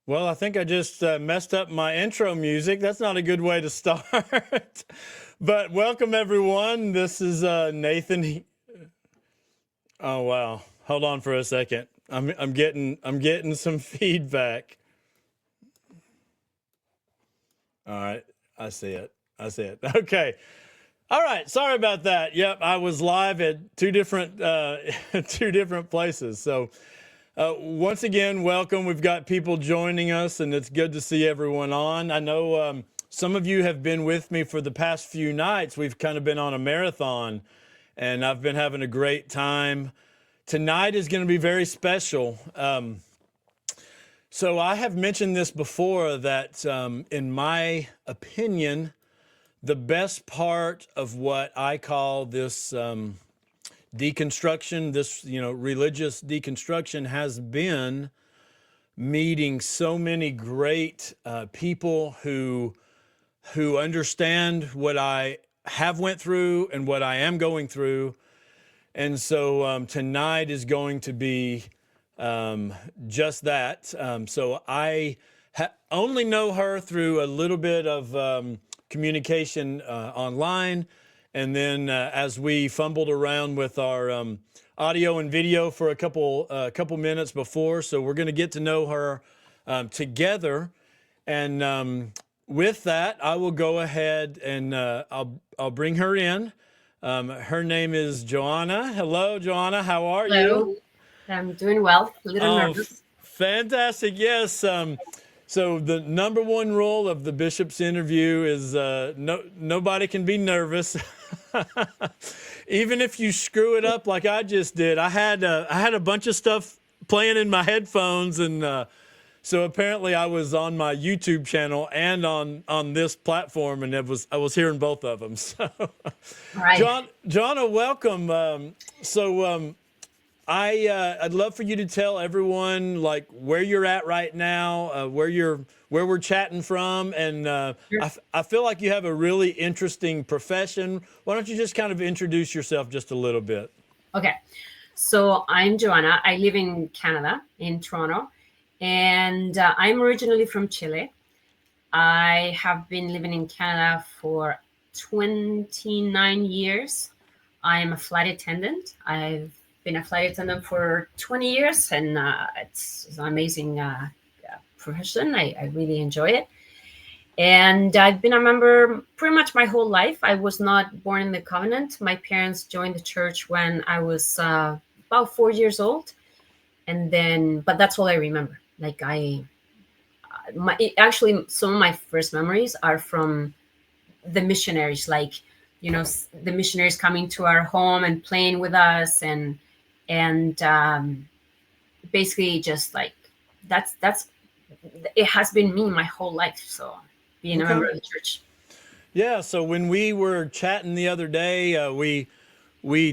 Well, I think I just messed up my intro music. That's not a good way to start. But welcome everyone. This is Nathan. Oh wow. Hold on for a second. I'm getting some feedback. All right. I see it. Okay. All right. Sorry about that. Yep, I was live at two different places. So once again, welcome. We've got people joining us, and it's good to see everyone on. I know some of you have been with me for the past few nights. We've kind of been on a marathon, and I've been having a great time. Tonight is going to be very special. So I have mentioned this before that, in my opinion, the best part of what I call this deconstruction, this religious deconstruction, has been meeting so many great people who understand what I have went through and what I am going through. And so tonight is going to be just that. So I only know her through a little bit of communication online. And then as we fumbled around with our audio and video for a couple minutes before, so we're going to get to know her together. And with that, I will go ahead and I'll bring her in. Her name is Johanna. Hello, Johanna. How are Hello. you? I'm doing well. A little nervous. Fantastic. Yes. So the number one rule of the bishop's interview is nobody can be nervous. Even if you screw it up like I just did. I had a bunch of stuff playing in my headphones, and so apparently I was on my YouTube channel and on this platform, and I was hearing both of them. So, Right. Johanna, welcome. I'd love for you to tell everyone like where you're at right now, where we're chatting from, and Sure. I feel like you have a really interesting profession. Why don't you just kind of introduce yourself just a little bit? Okay. So I'm Johanna. I live in Canada, in Toronto, and I'm originally from Chile. I have been living in Canada for 29 years. I am a flight attendant. I've been a flight attendant for 20 years, and it's an amazing profession. I really enjoy it. And I've been a member pretty much my whole life. I was not born in the covenant. My parents joined the church when I was about 4 years old. And then, but that's all I remember. Like actually, some of my first memories are from the missionaries, like, the missionaries coming to our home and playing with us, and basically just like, that's it has been me my whole life. So being a Okay. member of the church. Yeah. So when we were chatting the other day, we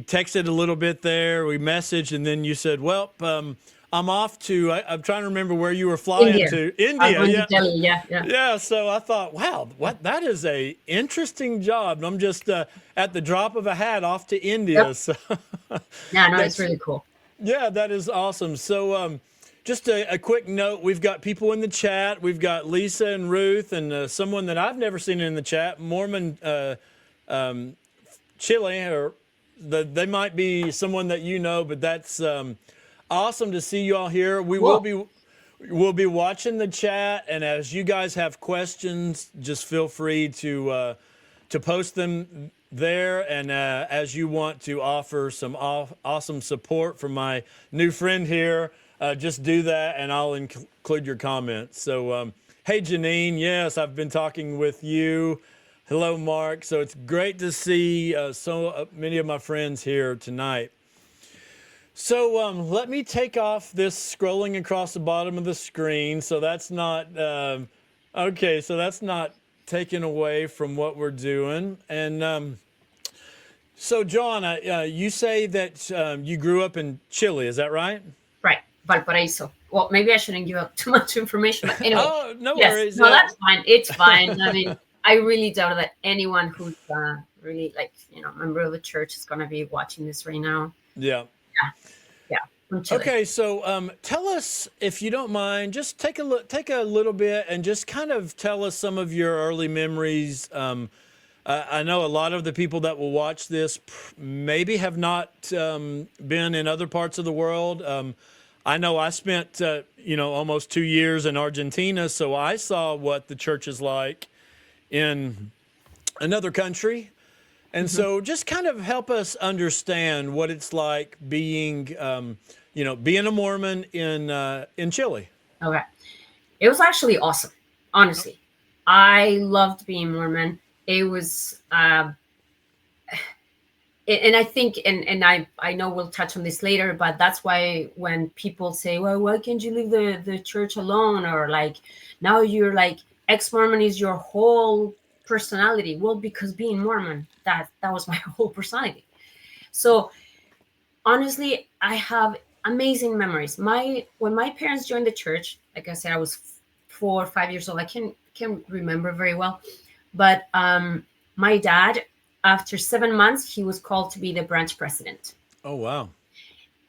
texted a little bit there. We messaged, and then you said, "Well, I'm off to." I'm trying to remember where you were flying India. to. I was India. going to Yeah. tell you, yeah. Yeah, so I thought, wow, that is a interesting job. I'm just at the drop of a hat off to India. Yep. So Yeah, no, it's that's really cool. yeah, that is awesome. So just a quick note: we've got people in the chat. We've got Lisa and Ruth, and someone that I've never seen in the chat, Mormon Chile, or they might be someone that you know, but that's awesome to see you all here. Cool. We'll be watching the chat, and as you guys have questions, just feel free to post them there. And as you want to offer some awesome support for my new friend here, just do that, and I'll include your comments. So, hey, Janine, yes, I've been talking with you. Hello, Mark. So it's great to see so many of my friends here tonight. So let me take off this scrolling across the bottom of the screen. So that's not, okay, so that's not taken away from what we're doing. And so, Johanna, you say that you grew up in Chile, is that right? Right. Valparaiso. Well, maybe I shouldn't give up too much information. But anyway, Oh, no yes. worries. No, that's fine. It's fine. I mean, I really doubt that anyone who's really, like, a member of the church is going to be watching this right now. Yeah. Yeah. from Chile. Okay, so tell us, if you don't mind, just take a little bit and just kind of tell us some of your early memories. I know a lot of the people that will watch this maybe have not been in other parts of the world. I know I spent almost 2 years in Argentina, so I saw what the church is like in another country. And Mhm. so just kind of help us understand what it's like being, being a Mormon in Chile. Okay. It was actually awesome, honestly. I loved being Mormon. It was, and I think, and I know we'll touch on this later, but that's why when people say, well, why can't you leave the church alone? Or like, now you're like, ex-Mormon is your whole personality. Well, because being Mormon, that was my whole personality. So honestly, I have amazing memories. When my parents joined the church, like I said, I was 4 or 5 years old. I can't remember very well, but my dad, after 7 months, he was called to be the branch president. Oh, wow.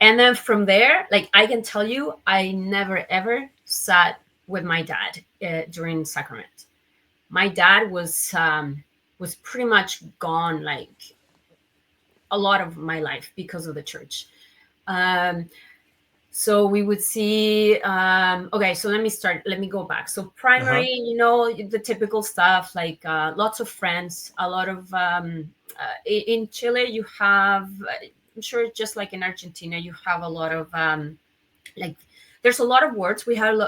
And then from there, like I can tell you, I never ever sat with my dad during sacrament. My dad was pretty much gone like a lot of my life because of the church. Um, so we would see okay, so let me go back. So Uh-huh. primary, the typical stuff like lots of friends, a lot of in Chile you have I'm sure just like in Argentina you have a lot of like there's a lot of words. We had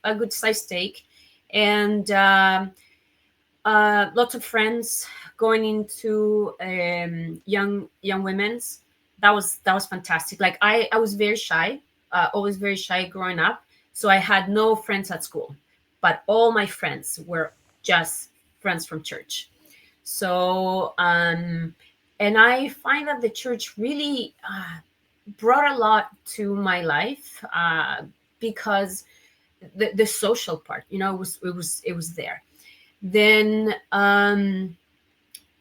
a good sized steak, and lots of friends going into young women's. That was fantastic. Like I was very shy, always very shy growing up, so I had no friends at school, but all my friends were just friends from church. So and I find that the church really brought a lot to my life, because the social part, it was there. Then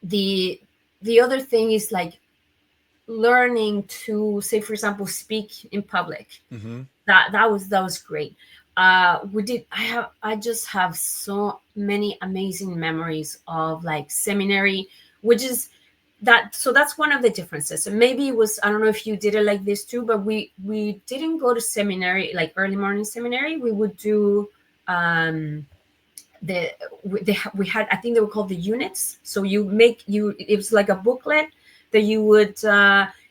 the the other thing is like learning to, say for example, speak in public. Mm-hmm. That was great. I just have so many amazing memories of like seminary, which is that so that's one of the differences. And maybe it was, I don't know if you did it like this too, but we didn't go to seminary like early morning seminary. We would do um we had, I think they were called the units. So it was like a booklet that you would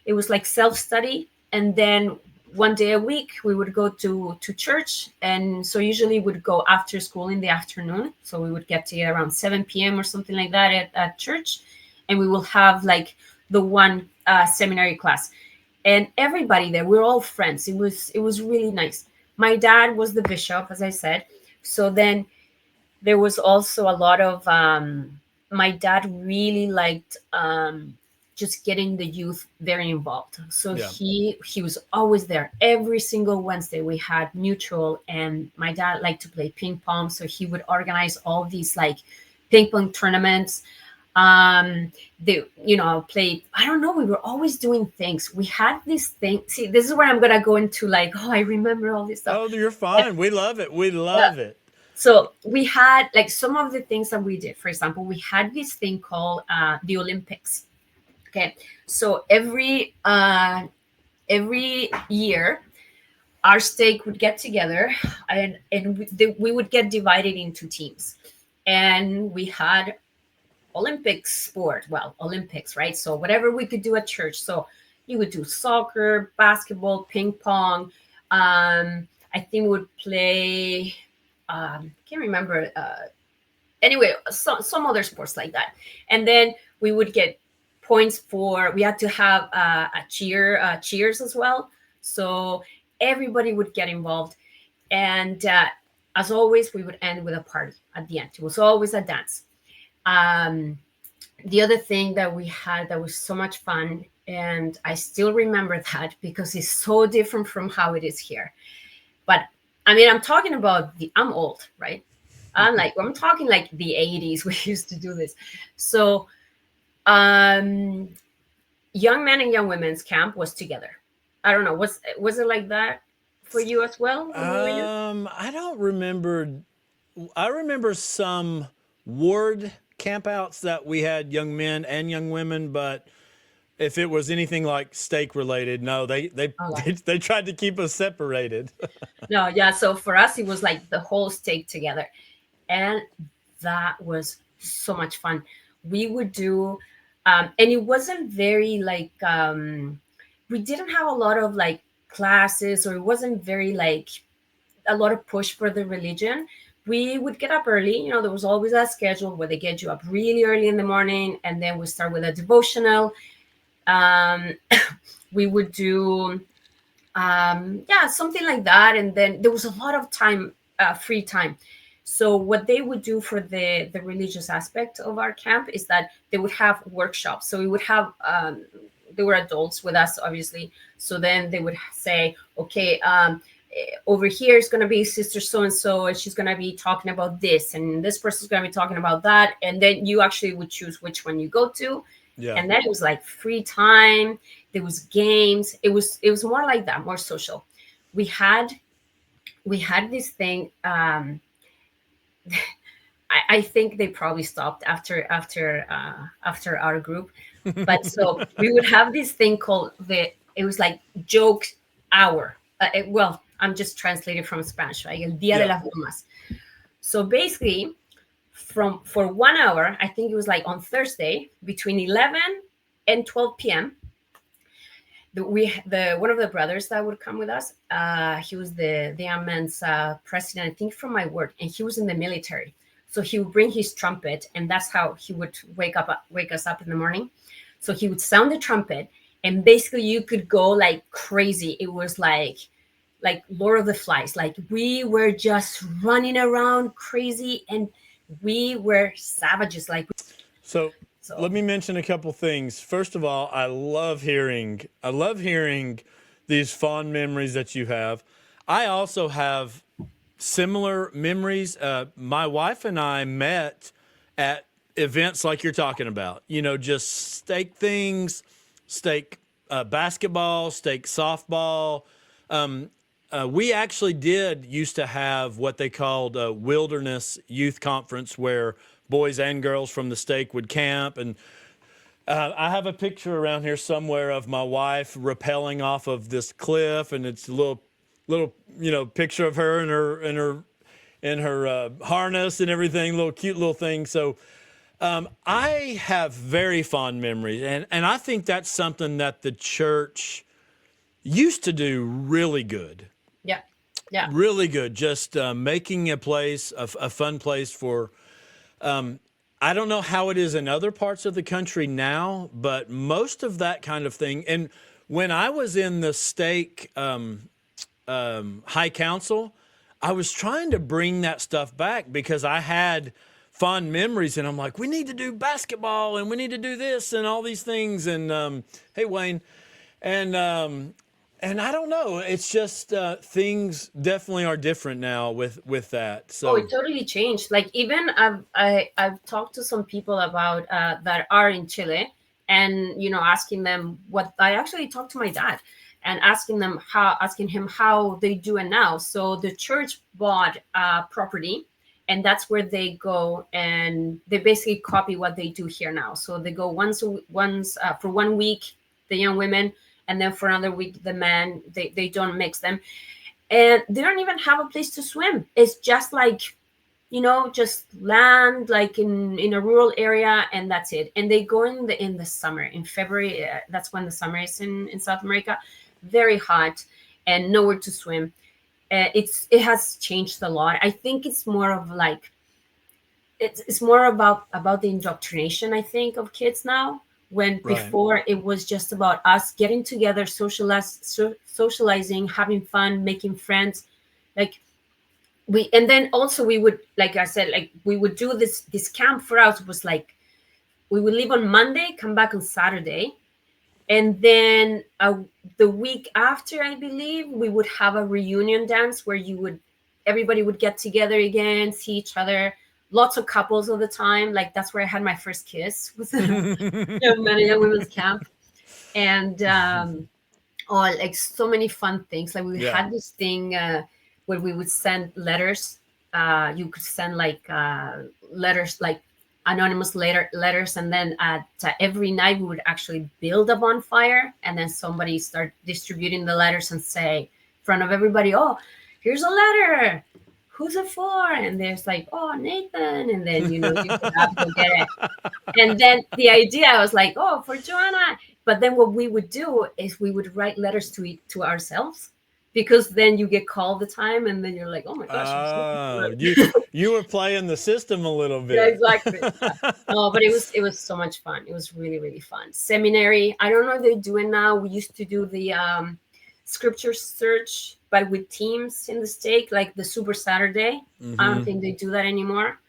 it was like self-study, and then one day a week we would go to church. And so usually would go after school in the afternoon, so we would get together around 7 p.m. or something like that at church, and we will have like the one seminary class, and everybody there, we're all friends. It was really nice. My dad was the bishop, as I said. So then there was also a lot of my dad really liked just getting the youth very involved. So Yeah. he was always there. Every single Wednesday we had mutual, and my dad liked to play ping pong, so he would organize all these like ping pong tournaments. They play, I don't know, we were always doing things. We had this thing. See, this is where I'm gonna go into like, oh, I remember all this stuff. Oh, you're fine. We love it. We love it. So we had like some of the things that we did. For example, we had this thing called the Olympics. Okay, so every year our stake would get together, and we would get divided into teams, and we had Olympics sport. Well, Olympics, right? So whatever we could do at church. So you would do soccer, basketball, ping pong. I think we would play. Can't remember. Anyway, some other sports like that. And then we would get points for. We had to have a cheers as well. So everybody would get involved, and as always, we would end with a party at the end. It was always a dance. Um, the other thing that we had that was so much fun, and I still remember that because it's so different from how it is here. But I mean, I'm old, right? I'm talking like the 80s. We used to do this. So, young men and young women's camp was together. I don't know. Was it like that for you as well when we were young? I don't remember. I remember some ward campouts that we had young men and young women, but if it was anything like steak related, no, Okay. they tried to keep us separated. No, yeah. So for us, it was like the whole steak together, and that was so much fun. We would do, and it wasn't very like we didn't have a lot of like classes, or it wasn't very like a lot of push for the religion. We would get up early. There was always a schedule where they get you up really early in the morning, and then we start with a devotional. Um, we would do, yeah, something like that, and then there was a lot of time, free time. So what they would do for the religious aspect of our camp is that they would have workshops. So we would have, they were adults with us, obviously. So then they would say, okay, over here is going to be sister so and so, and she's going to be talking about this, and this person's going to be talking about that, and then you actually would choose which one you go to. Yeah. And then it was like free time. There was games. It was more like that, more social. We had this thing. I think they probably stopped after our group. But so we would have this thing called it was like joke hour. Well, I'm just translating from Spanish, right? El Día de Yeah. las Bromas. So basically, for 1 hour, I think it was like on Thursday between 11 and 12 p.m. The one of the brothers that would come with us, he was the young man's president, I think, from my work, and he was in the military. So he would bring his trumpet, and that's how he would wake us up in the morning. So he would sound the trumpet, and basically you could go like crazy. It was like Lord of the Flies. Like we were just running around crazy, and we were savages. So let So me mention a couple things. First of all, I love hearing these fond memories that you have. I also have similar memories. My wife and I met at events like you're talking about. Just stake things, stake basketball, stake softball. We actually did used to have what they called a wilderness youth conference where boys and girls from the stake would camp. And I have a picture around here somewhere of my wife rappelling off of this cliff, and it's a little picture of her in her harness and everything, little cute little thing. So I have very fond memories, and I think that's something that the church used to do really good. yeah, yeah. Really good. Just making a place, a fun place for. I don't know how it is in other parts of the country now, but most of that kind of thing. And when I was in the stake high council, I was trying to bring that stuff back because I had fond memories, and I'm like, we need to do basketball and we need to do this and all these things. And hey, Wayne, and I don't know. It's just things definitely are different now with that. Oh, So it totally changed. Like even I've talked to some people about that are in Chile, and asking them what I actually talked to my dad, and asking him how they do it now. So the church bought property, and that's where they go, and they basically copy what they do here now. So they go once for 1 week, the young women, and then for another week the men. They don't mix them, and they don't even have a place to swim. It's just like, just land, like in a rural area, and that's it. And they go in the summer, in February. That's when the summer is in South America. Very hot, and nowhere to swim. It has changed a lot. I think it's more of like, it's more about the indoctrination, I think, of kids now, when right. before it was just about us getting together, socializing, having fun, making friends. Like and then also we would, like I said, like we would do this camp. For us was like, we would leave on Monday, come back on Saturday, and then the week after, I believe, we would have a reunion dance where everybody would get together again, see each other. Lots of couples all the time. Like that's where I had my first kiss, was young men and young women's camp. And Oh, like so many fun things. Like we Yeah. had this thing where we would send letters. You could send like letters, like anonymous letters, and then at every night we would actually build a bonfire, and then somebody start distributing the letters and say in front of everybody, "Oh, here's a letter. Who's it for?" And there's like, "Oh, Nathan," and then you could have go get it. And then the idea was like, oh, for Johanna. But then what we would do is we would write letters to ourselves, because then you get called the time and then you're like, oh my gosh, I'm so Oh, popular. you were playing the system a little Yeah, bit. exactly. Yeah. No, but it was so much fun. It was really, really fun. Seminary, I don't know if they do it now. We used to do the scripture search, but with teams in the state, like the Super Saturday. I don't think they do that anymore.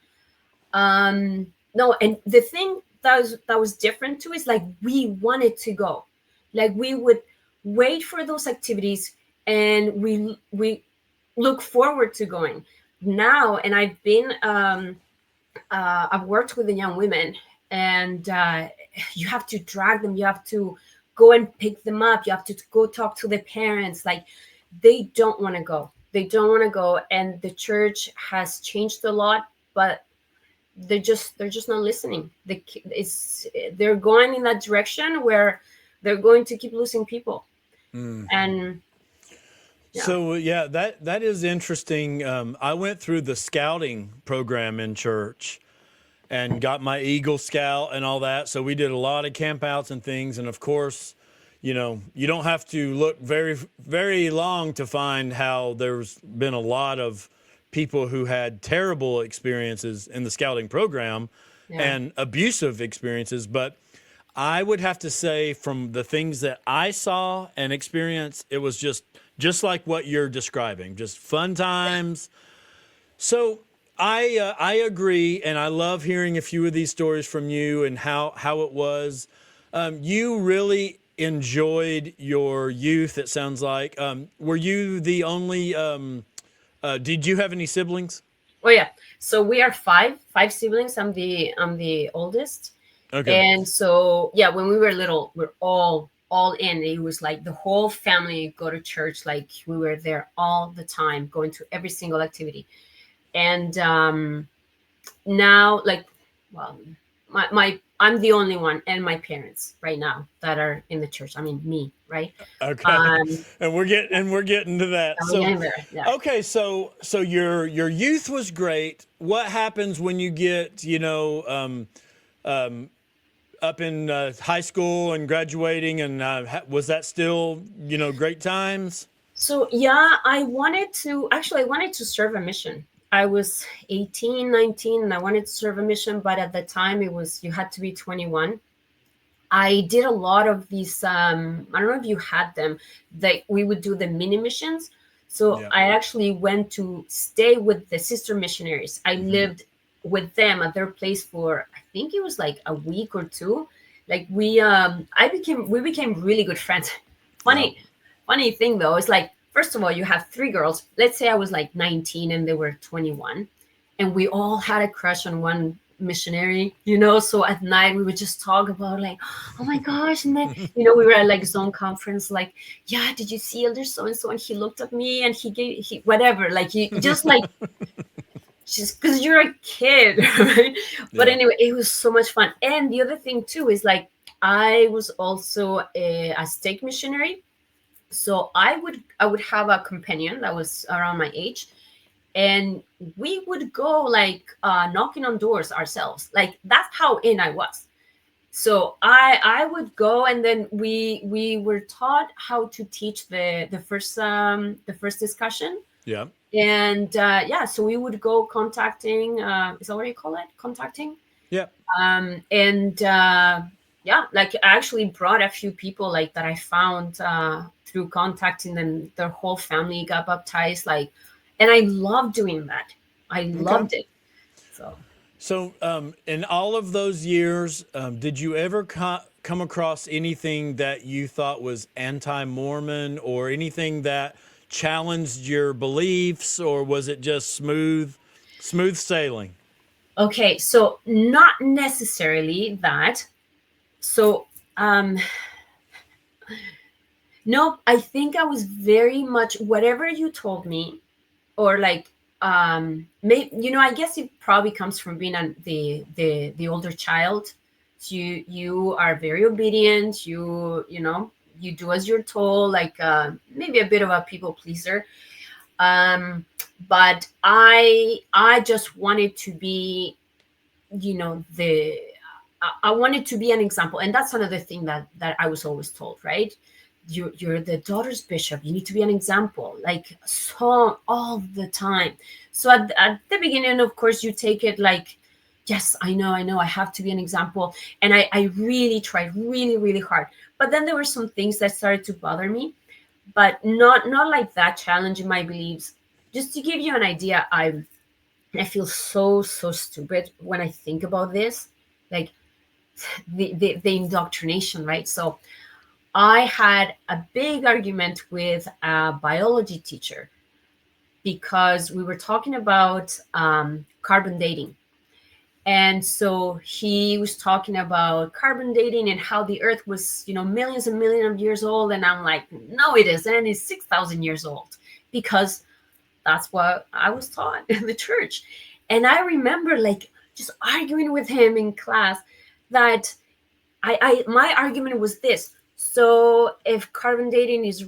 No, and the thing that was different too is like we wanted to go, like we would wait for those activities, and we look forward to going now. And I've worked with the young women, and you have to drag them, you have to go and pick them up, you have to go talk to the parents. Like they don't want to go, and the church has changed a lot, but they're just not listening. They're going in that direction where they're going to keep losing people. And yeah. So yeah, that is interesting. I went through the scouting program in church and got my Eagle Scout and all that. So we did a lot of campouts and things. And of course, you don't have to look very, very long to find how there's been a lot of people who had terrible experiences in the scouting program Yeah. and abusive experiences. But I would have to say, from the things that I saw and experienced, it was just like what you're describing, just fun times. So I agree, and I love hearing a few of these stories from you and how it was. You really enjoyed your youth. It sounds like. Were you the only? Did you have any siblings? Oh yeah. So we are five siblings. I'm the oldest. Okay. And so yeah, when we were little, we're all in. It was like the whole family go to church. Like we were there all the time, going to every single activity. And now, like, well, my I'm the only one, and my parents right now that are in the church. I mean, me, right? Okay. Um, And we're getting to that. I'm So getting there. Yeah. okay, so your youth was great. What happens when you get, up in high school and graduating, and was that still, great times? So yeah, I wanted to serve a mission. I was 18, 19, and I wanted to serve a mission, but at the time it was you had to be 21. I did a lot of these I don't know if you had them, that we would do the mini missions. So Yeah. I actually went to stay with the sister missionaries. I lived with them at their place for, I think it was like a week or two. Like we became really good friends. Yeah. Funny thing though is like, first of all, you have three girls. Let's say I was like 19 and they were 21, and we all had a crush on one missionary. So at night we would just talk about like, oh my gosh. And then we were at like zone conference, like, yeah, did you see elder so and so, and he looked at me and he whatever, like, you just like, just because you're a kid. Right? But Yeah. anyway, it was so much fun. And the other thing too is like, I was also a stake missionary. So I would have a companion that was around my age, and we would go like knocking on doors ourselves. Like that's how in I was. So I would go, and then we were taught how to teach the first discussion. Yeah. And yeah, so we would go contacting, is that what you call it, contacting. Yeah. And yeah, like I actually brought a few people like that I found through contacting them. Their whole family got baptized, like, and I loved doing that. I Okay. loved it. So So, in all of those years, did you ever come across anything that you thought was anti-Mormon, or anything that challenged your beliefs, or was it just smooth sailing? okay, so not necessarily that. So No, I think I was very much whatever you told me, or like I guess it probably comes from being the older child. So you are very obedient. You do as you're told, like maybe a bit of a people pleaser. But I just wanted to be, the I wanted to be an example, and that's another thing that I was always told, right? You're the daughter's bishop. You need to be an example, like so all the time. So at the beginning, of course, you take it like, yes, I know, I have to be an example, and I really tried really really hard. But then there were some things that started to bother me, but not like that challenging my beliefs. Just to give you an idea, I feel so stupid when I think about this, like the indoctrination, right? So I had a big argument with a biology teacher because we were talking about carbon dating. And so he was talking about carbon dating and how the earth was, millions and millions of years old. And I'm like, no, it isn't. It's 6,000 years old, because that's what I was taught in the church. And I remember like just arguing with him in class that I my argument was this. So if carbon dating is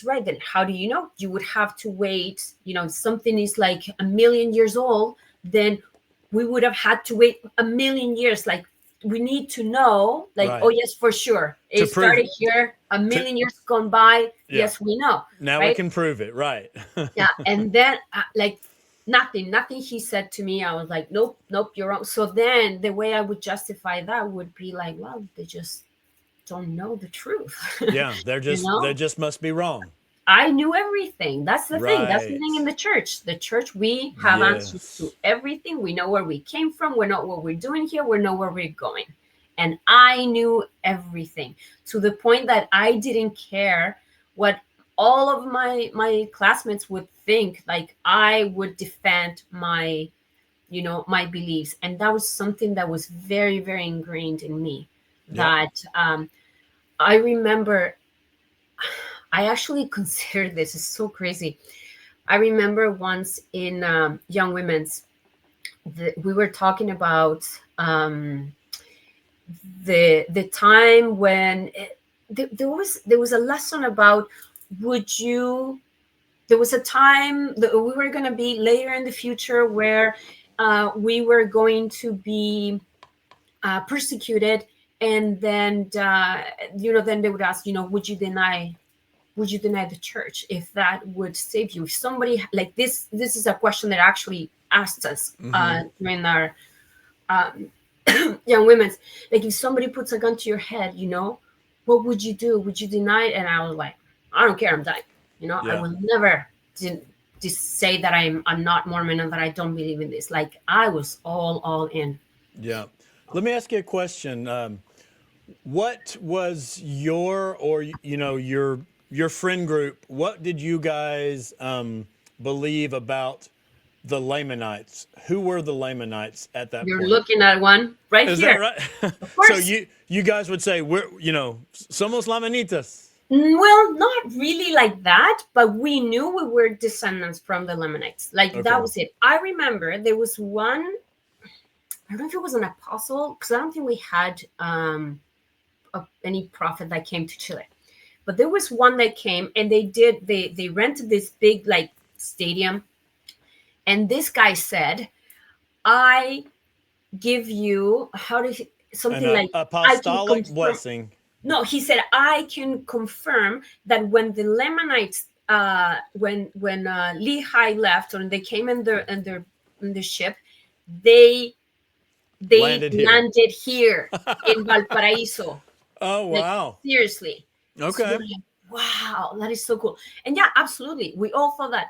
right, then how do you know? You would have to wait. Something is like a million years old, then we would have had to wait a million years. Like we need to know, like, oh Right. yes, for sure, To it prove started here, a to million years gone by. yeah. Yes, we know, Now we right? can prove it, right? Yeah, and then like nothing he said to me, I was like, nope, nope, you're wrong. So then the way I would justify that would be like, well, they just don't know the truth. Yeah, you they know just must be wrong. I knew everything. That's the thing. That's the thing. In Right. the church we have answers to Yes. everything. We know where we came from. We know what we're doing here. We know where we're going. And I knew everything, to the point that I didn't care what all of my classmates would think. Like I would defend my beliefs, and that was something that was very very ingrained in me. Yep. That I remember, I actually consider this is so crazy. I remember once in Young Women's, we were talking about the time when there was a lesson about, would you there was a time that we were going to be later in the future where we were going to be persecuted, and then then they would ask, would you deny the church if that would save you? If somebody, like, this is a question that actually asked us Mm-hmm. during our um, Young Women's, like, if somebody puts a gun to your head, what would you do? Would you deny it? And I was like, I don't care, I'm dying. I Yeah. will never just say that I'm not Mormon and that I don't believe in this. Like, I was all in. Yeah. Let me ask you a question. What was your, or your friend group? What did you guys believe about the Lamanites? Who were the Lamanites at that You're point? looking at one right Is that here. right? Of So course. you guys would say we're somos Lamanitas. Well, not really like that, but we knew we were descendants from the Lamanites. Like, that Okay. was it. I remember there was one, I don't know if it was an apostle, because I don't think we had any prophet that came to Chile. But there was one that came, and they rented this big, like, stadium, and this guy said, I give you, how did he, An something like, I can apostolic confirm. blessing. No, he said, I can confirm that when the Lamanites, when Lehi left, or they came in the ship, they they Landed here. landed here in Valparaiso. Oh, Like, wow. seriously. So we're Okay. like, wow, that is so cool. And yeah, absolutely, we all thought that.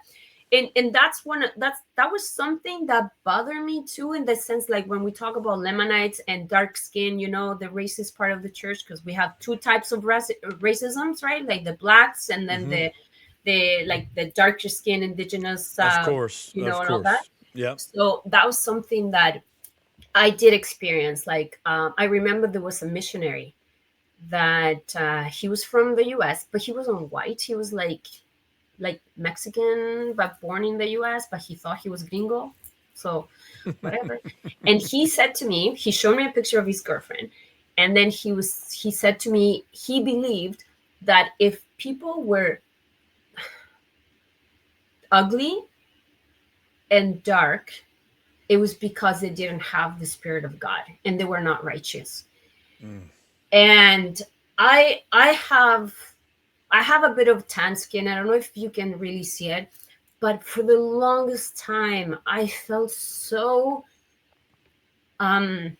And that was something that bothered me too, in the sense, like, when we talk about Lamanites and dark skin, the racist part of the church, because we have two types of racisms, right? Like the blacks, and then Mm-hmm. the like the darker skin indigenous, Of course. Of and all that. course. Yep. So that was something that I did experience. Like, I remember there was a missionary that he was from the US, but he wasn't white. He was like Mexican, but born in the US, but he thought he was gringo. So whatever. And he said to me, he showed me a picture of his girlfriend. And then he said to me, he believed that if people were ugly and dark, it was because they didn't have the Spirit of God and they were not righteous. And I have a bit of tan skin. I don't know if you can really see it, but for the longest time, I felt so I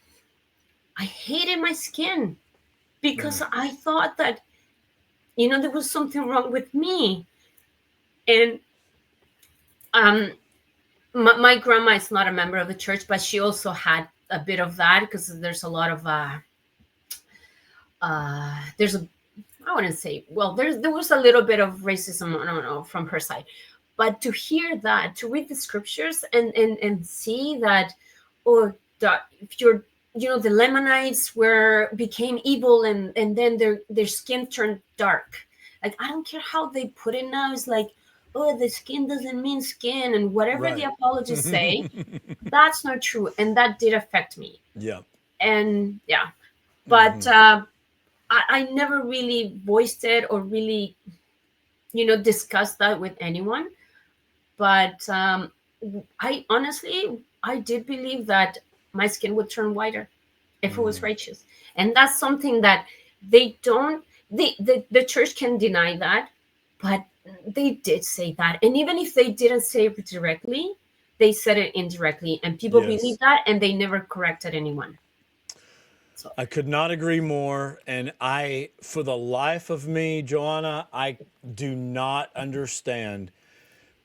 hated my skin because I thought that there was something wrong with me. And my grandma is not a member of the church, but she also had a bit of that because there's a lot of there's a I wouldn't say, well, there was a little bit of racism, I don't know, from her side. But to hear that, to read the scriptures and see that, or if you're, the Lamanites became evil and then their skin turned dark. Like, I don't care how they put it now. It's like, oh, the skin doesn't mean skin, and whatever the apologists say, that's not true. And that did affect me. Yeah. And yeah, but I never really voiced it or really, discussed that with anyone. But I honestly, I did believe that my skin would turn whiter if it was righteous. And that's something that they don't, the church can deny that, but they did say that. And even if they didn't say it directly, they said it indirectly. And people believe that, and they never corrected anyone. So. I could not agree more. And for the life of me, Johanna, I do not understand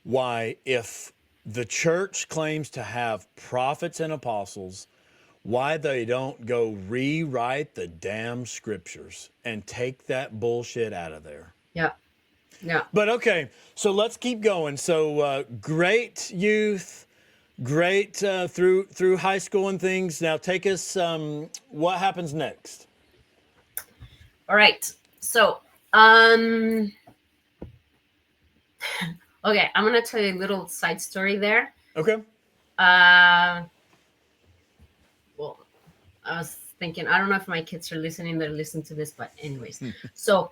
why, if the church claims to have prophets and apostles, why they don't go rewrite the damn scriptures and take that bullshit out of there. Yeah. Yeah. But okay, so let's keep going. So great youth, great through high school and things. Now take us, what happens next? All right. So, okay, I'm going to tell you a little side story there. Okay. Well, I was thinking, I don't know if my kids are listening, they're listening to this, but anyways. So,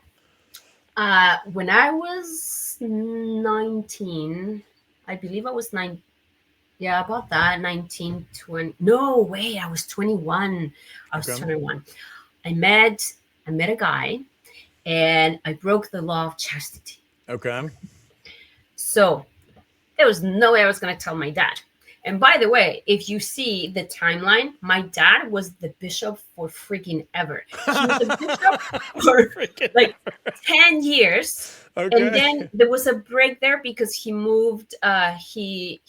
when I was 19, I believe I was 9. Yeah, about that, 19, 20. No way, I was 21. I was 21. I met a guy, and I broke the law of chastity. Okay. So there was no way I was going to tell my dad. And by the way, if you see the timeline, my dad was the bishop for freaking ever. He was a bishop for like 10 years. Okay. And then there was a break there because he moved, he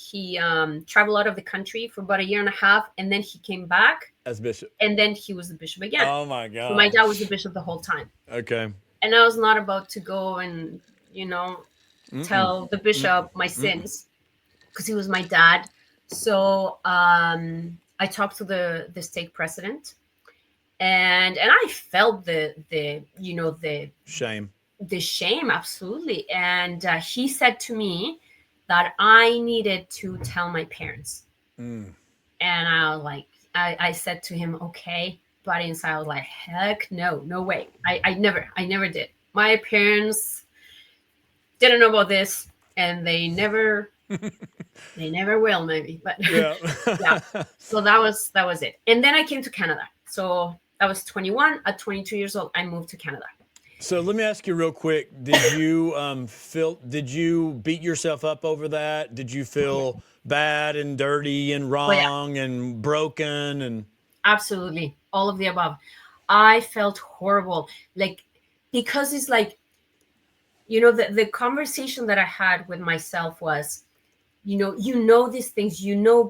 traveled out of the country for about 1.5 years, and then he came back as bishop. And then he was the bishop again. Oh my God. So my dad was the bishop the whole time. Okay. And I was not about to go and, tell the bishop my sins because he was my dad. So I talked to the stake president, and I felt the shame. The shame, absolutely. And he said to me that I needed to tell my parents. And I was like, I said to him, okay, but inside I was like, heck no way. I never did. My parents didn't know about this, and they never will, maybe. But yeah. So that was it. And then I came to Canada. So I was 21. At 22 years old, I moved to Canada. So let me ask you real quick. Did you beat yourself up over that? Did you feel bad and dirty and wrong and broken? And absolutely. All of the above. I felt horrible. Like, because it's like, the conversation that I had with myself was, these things,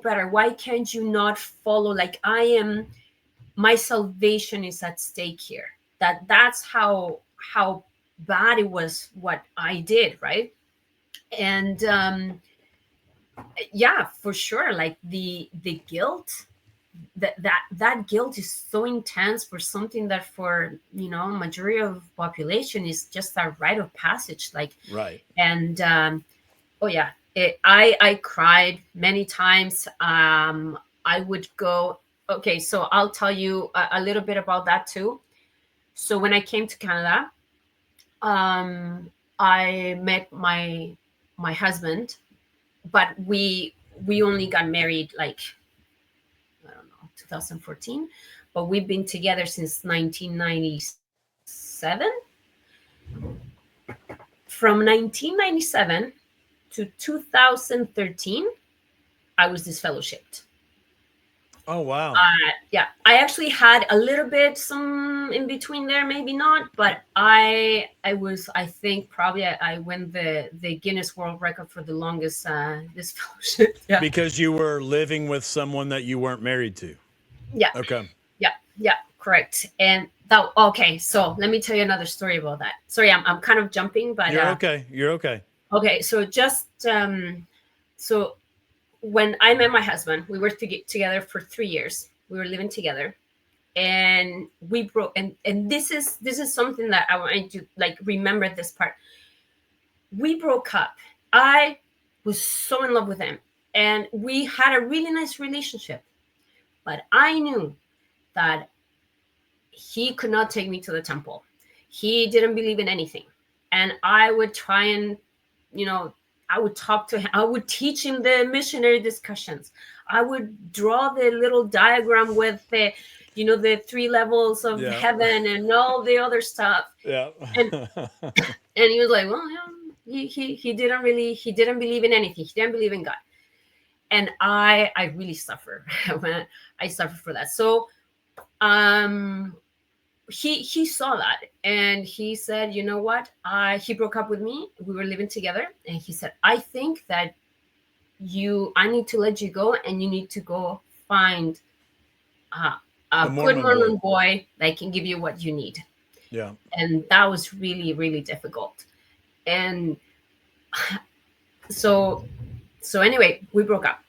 better. Why can't you not follow? Like, my salvation is at stake here. That's how bad it was what I did, right? And yeah, for sure, like the guilt, that guilt is so intense for something that for majority of population is just a rite of passage, like. Right. And oh yeah, I cried many times. I would go. Okay, so I'll tell you a little bit about that too. So when I came to Canada, I met my husband, but we only got married like, I don't know, 2014, but we've been together since 1997. From 1997 to 2013, I was disfellowshipped. Oh, wow. Yeah, I actually had a little bit some in between there, maybe not, but I think probably I won the Guinness World Record for the longest disfellowship. Yeah, Because you were living with someone that you weren't married to. yeah, Okay. yeah, yeah, correct. And that, okay, so let me tell you another story about that. Sorry, I'm kind of jumping, but You're okay. You're okay. okay, so just so when I met my husband, we were together for 3 years. We were living together, and we broke. And this is something that I want you to like remember this part. We broke up. I was so in love with him, and we had a really nice relationship. But I knew that he could not take me to the temple. He didn't believe in anything, and I would try and you know I would talk to him. I would teach him the missionary discussions. I would draw the little diagram with the three levels of Yeah. heaven and all the other stuff. Yeah. And he was like, well, yeah, he didn't believe in anything. He didn't believe in God. And I really suffer. I suffer for that. So um he saw that, and he said, you know what, he broke up with me. We were living together, and he said, I think that I need to let you go, and you need to go find a good Mormon Mormon boy. boy that can give you what you need. Yeah. And that was really, really difficult. And so anyway, we broke up.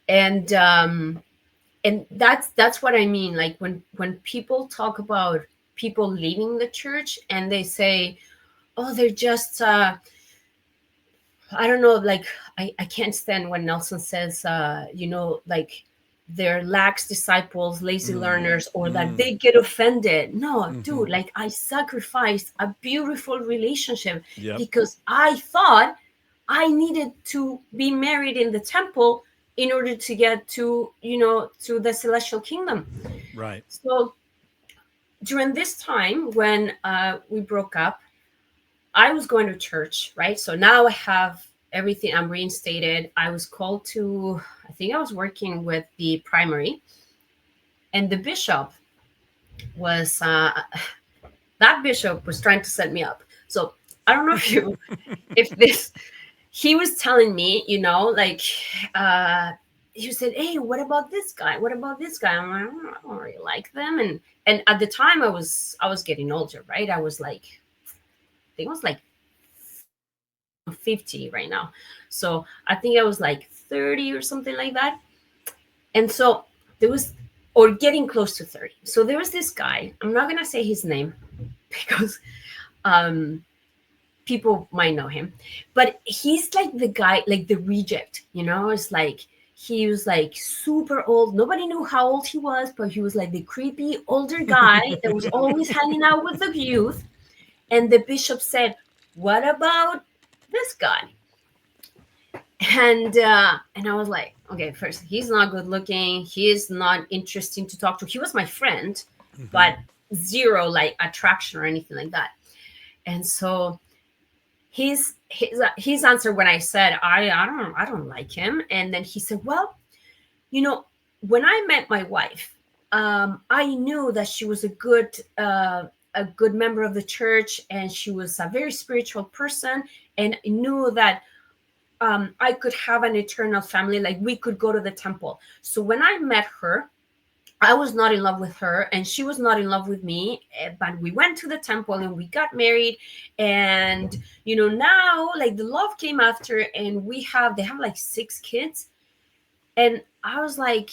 And that's what I mean. Like when people talk about people leaving the church, and they say, oh, they're just I don't know, like I can't stand when Nelson says like they're lax disciples, lazy learners, or that they get offended. No, dude, like I sacrificed a beautiful relationship Yep. because I thought I needed to be married in the temple in order to get to the celestial kingdom. Right. So during this time when we broke up, I was going to church, right? So now I have everything. I'm reinstated. I was called to, I think I was working with the primary, and the bishop was, that bishop was trying to set me up. So I don't know if this, he was telling me, like, he said, hey, what about this guy? What about this guy? I'm like, I don't really like them. And at the time I was getting older, right? I was like, I think I was like 50 right now. So I think I was like 30 or something like that. And so there was, or getting close to 30. So there was this guy, I'm not going to say his name because people might know him, but he's like the guy, like the reject, it's like, he was like super old. Nobody knew how old he was, but he was like the creepy older guy that was always hanging out with the youth. And the bishop said, what about this guy? And I was like, okay, first, he's not good looking. He is not interesting to talk to. He was my friend, but zero like attraction or anything like that. And so his answer when I said, I don't like him. And then he said, well, when I met my wife, I knew that she was a good member of the church, and she was a very spiritual person, and knew that I could have an eternal family, like we could go to the temple. So when I met her, I was not in love with her, and she was not in love with me, but we went to the temple and we got married. And now like the love came after, and they have like 6 kids. And I was like,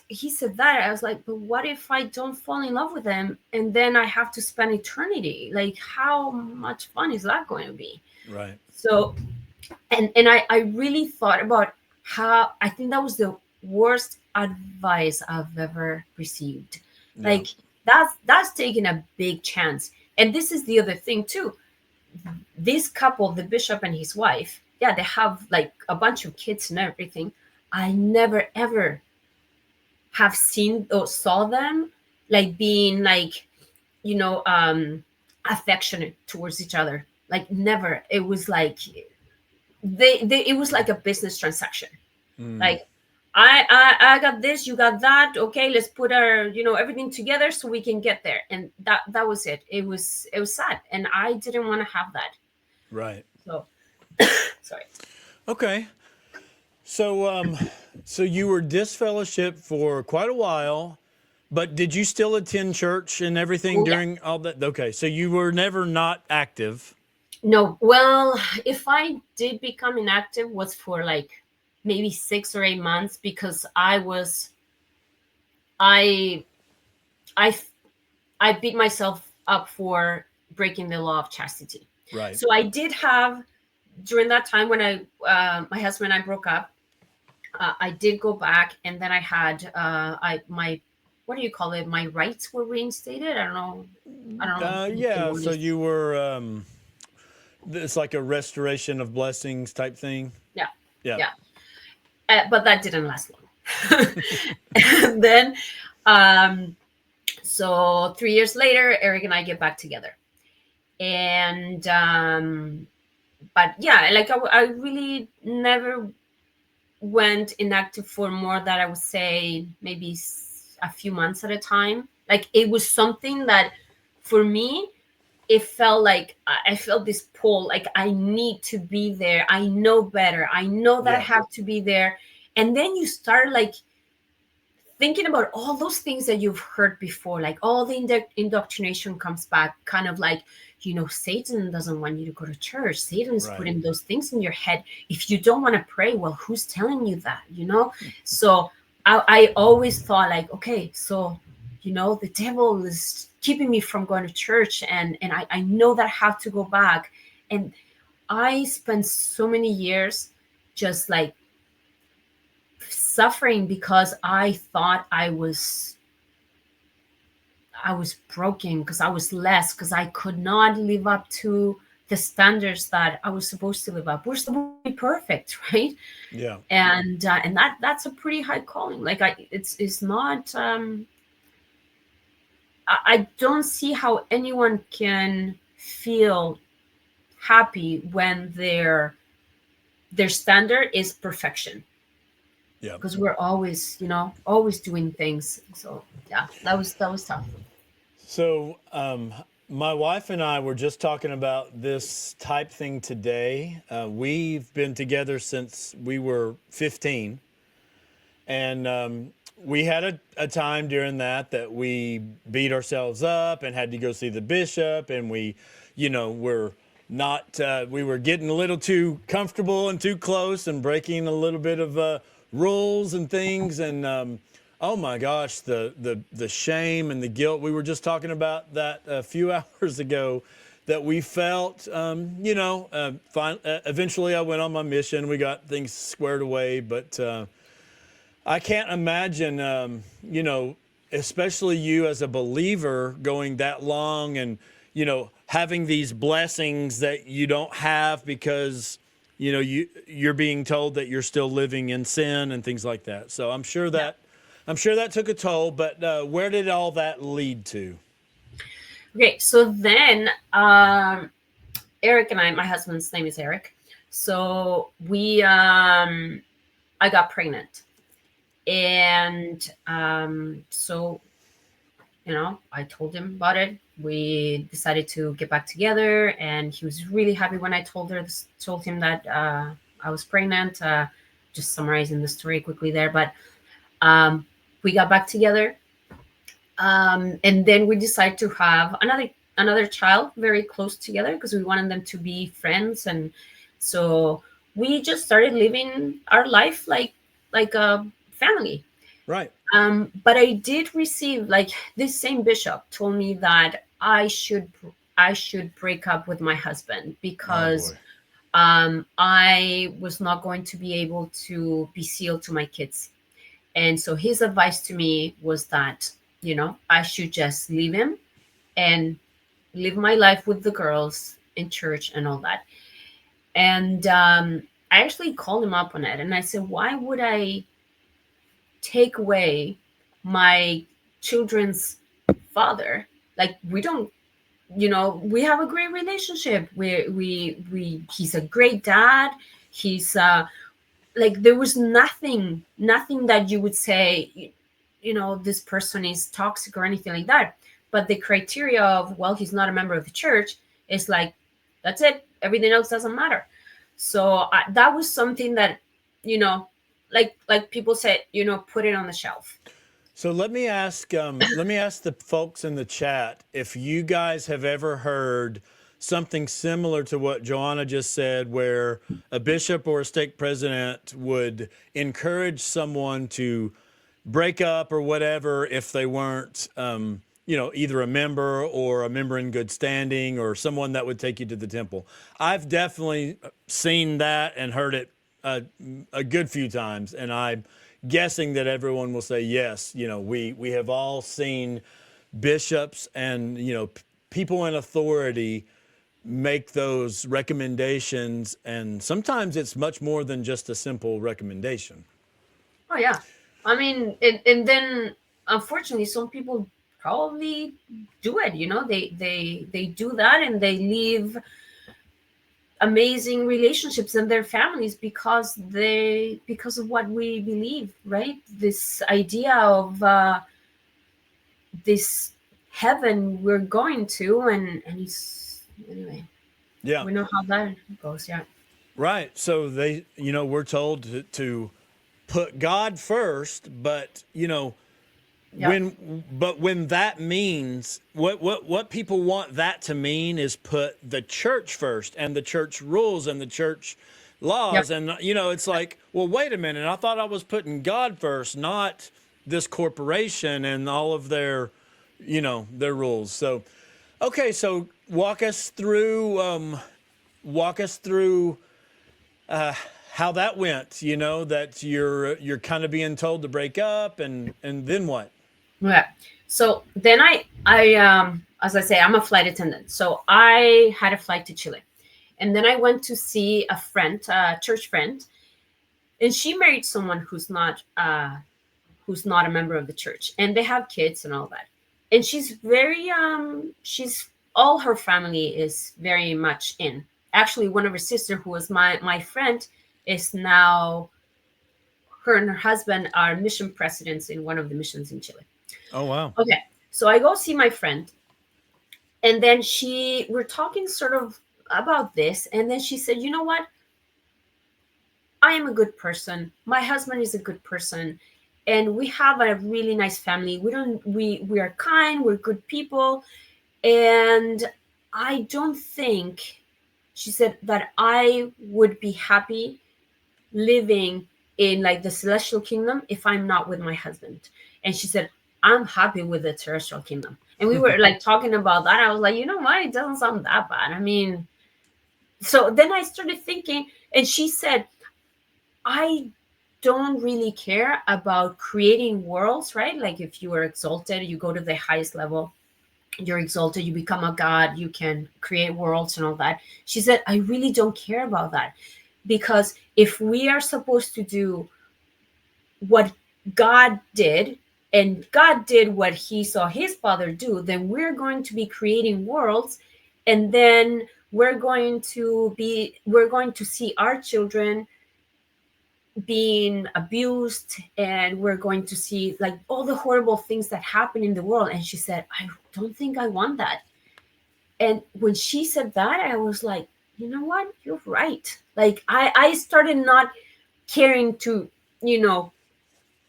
he said that. I was like, but what if I don't fall in love with them and then I have to spend eternity? Like, how much fun is that going to be? Right. So, and I really thought about how I think that was the worst advice I've ever received. Yeah. Like, that's taking a big chance. And this is the other thing too. This couple, the bishop and his wife, yeah, they have like a bunch of kids and everything. I never ever have seen or saw them like being like, affectionate towards each other. Like, never. It was like they it was like a business transaction. Mm. Like, I got this, you got that, okay, let's put our, everything together so we can get there. And that was it. It was sad, and I didn't want to have that. Right. So sorry. Okay. So you were disfellowshipped for quite a while, but did you still attend church and everything Oh, yeah. during all that? Okay. So you were never not active. No, well, if I did become inactive was for like maybe 6 or 8 months, because I I I beat myself up for breaking the law of chastity. Right. So I did have, during that time when my husband and I broke up, I did go back, and then I had I my what do you call it? My rights were reinstated. I don't know what the Yeah. word So is. you were, it's like a restoration of blessings type thing. Yeah, Yeah. yeah. But that didn't last long. And then, um, so 3 years later, Eric and I get back together, and but yeah, like I really never went inactive for more than, I would say, maybe a few months at a time. Like, it was something that, for me, it felt like I felt this pull, like I need to be there. I know better. I know that I Yeah. have to be there. And then you start like thinking about all those things that you've heard before, like all the indoctrination comes back, kind of like, Satan doesn't want you to go to church. Satan's Right. putting those things in your head. If you don't want to pray, well, who's telling you that? So I always thought like, okay, so, the devil is keeping me from going to church, and I know that I have to go back. And I spent so many years just like suffering because I thought I was broken, because I was less, because I could not live up to the standards that I was supposed to live up. We're supposed to be perfect, right? Yeah. And that's a pretty high calling. Like, it's not. I don't see how anyone can feel happy when their standard is perfection, Yeah. because we're always, always doing things. So yeah, that was tough. So, my wife and I were just talking about this type thing today. We've been together since we were 15. And we had a time during that we beat ourselves up and had to go see the bishop. And we, were not, we were getting a little too comfortable and too close and breaking a little bit of rules and things. And oh my gosh, the shame and the guilt. We were just talking about that a few hours ago, that we felt. Eventually I went on my mission. We got things squared away, but I can't imagine, especially you as a believer going that long and, having these blessings that you don't have because, you're being told that you're still living in sin and things like that. So Yeah. I'm sure that took a toll, but where did all that lead to? Okay, so then Eric and I, my husband's name is Eric. So I got pregnant, and so I told him about it. We decided to get back together, and he was really happy when I told him that I was pregnant. Just summarizing the story quickly there, but we got back together, and then we decided to have another child very close together, because we wanted them to be friends. And so we just started living our life like a family. Right. But I did receive, like, this same bishop told me that I should break up with my husband Oh because boy. I was not going to be able to be sealed to my kids. And so his advice to me was that, I should just leave him and live my life with the girls in church and all that. And I actually called him up on it and I said, why would I take away my children's father? Like, we don't, we have a great relationship. He's a great dad. He's like, there was nothing that you would say, this person is toxic or anything like that. But the criteria of, well, he's not a member of the church, is like, that's it, everything else doesn't matter. So that was something that, you know like people said, put it on the shelf. So let me ask the folks in the chat if you guys have ever heard something similar to what Johanna just said, where a bishop or a stake president would encourage someone to break up or whatever if they weren't, either a member or a member in good standing or someone that would take you to the temple. I've definitely seen that and heard it a good few times, and I'm guessing that everyone will say yes. We have all seen bishops and people in authority make those recommendations, and sometimes it's much more than just a simple recommendation. Oh yeah, I mean, and then unfortunately, some people probably do it. They do that and they leave amazing relationships in their families because of what we believe, right? This idea of this heaven we're going to, and it's, anyway, Yeah. we know how that goes. Yeah. Right. So we're told to put God first, but Yeah. when that means what people want that to mean is put the church first and the church rules and the church Yep. laws, and it's like, well, wait a minute, I thought I was putting God first, not this corporation and all of their rules. So okay, so walk us through how that went. That you're kind of being told to break up, and then what? Yeah. So then as I say, I'm a flight attendant. So I had a flight to Chile. And then I went to see a friend, a church friend, and she married someone who's not a member of the church. And they have kids and all that. And she's all her family is very much in. Actually, one of her sister, who was my friend, is now, her and her husband are mission presidents in one of the missions in Chile. Oh wow. Okay. So I go see my friend, and then we're talking sort of about this, and then she said, "You know what? I am a good person. My husband is a good person, and we have a really nice family. We are kind, we're good people, and I don't think," she said, "that I would be happy living in, like, the celestial kingdom if I'm not with my husband." And she said, "I'm happy with the terrestrial kingdom." And we were like talking about that. I was like, you know what? It doesn't sound that bad. I mean, so then I started thinking, and she said, "I don't really care about creating worlds, right? Like, if you are exalted, you go to the highest level, you're exalted, you become a god, you can create worlds and all that." She said, "I really don't care about that, because if we are supposed to do what God did, and God did what he saw his father do, then we're going to be creating worlds, and then we're going to see our children being abused, and we're going to see, like, all the horrible things that happen in the world." And she said, "I don't think I want that." And when she said that, I was like, you know what? You're right. Like, I started not caring to,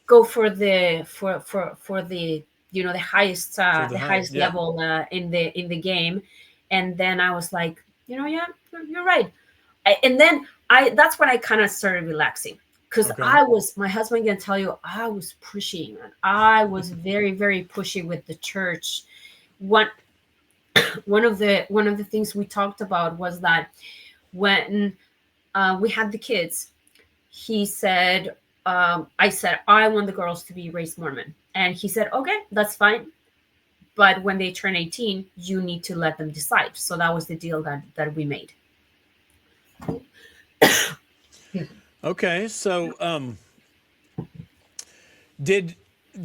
go for the the highest For the high, yeah. level in the game. And then I was like, yeah, you're right. And then I that's when I kind of started relaxing, because Okay. my husband can tell you, I was pushy, man. I was very, very pushy with the church. One one of the things we talked about was that when we had the kids, he said, I said, I want the girls to be raised Mormon. And he said, okay, that's fine. But when they turn 18, you need to let them decide. So that was the deal that we made. Okay. So, did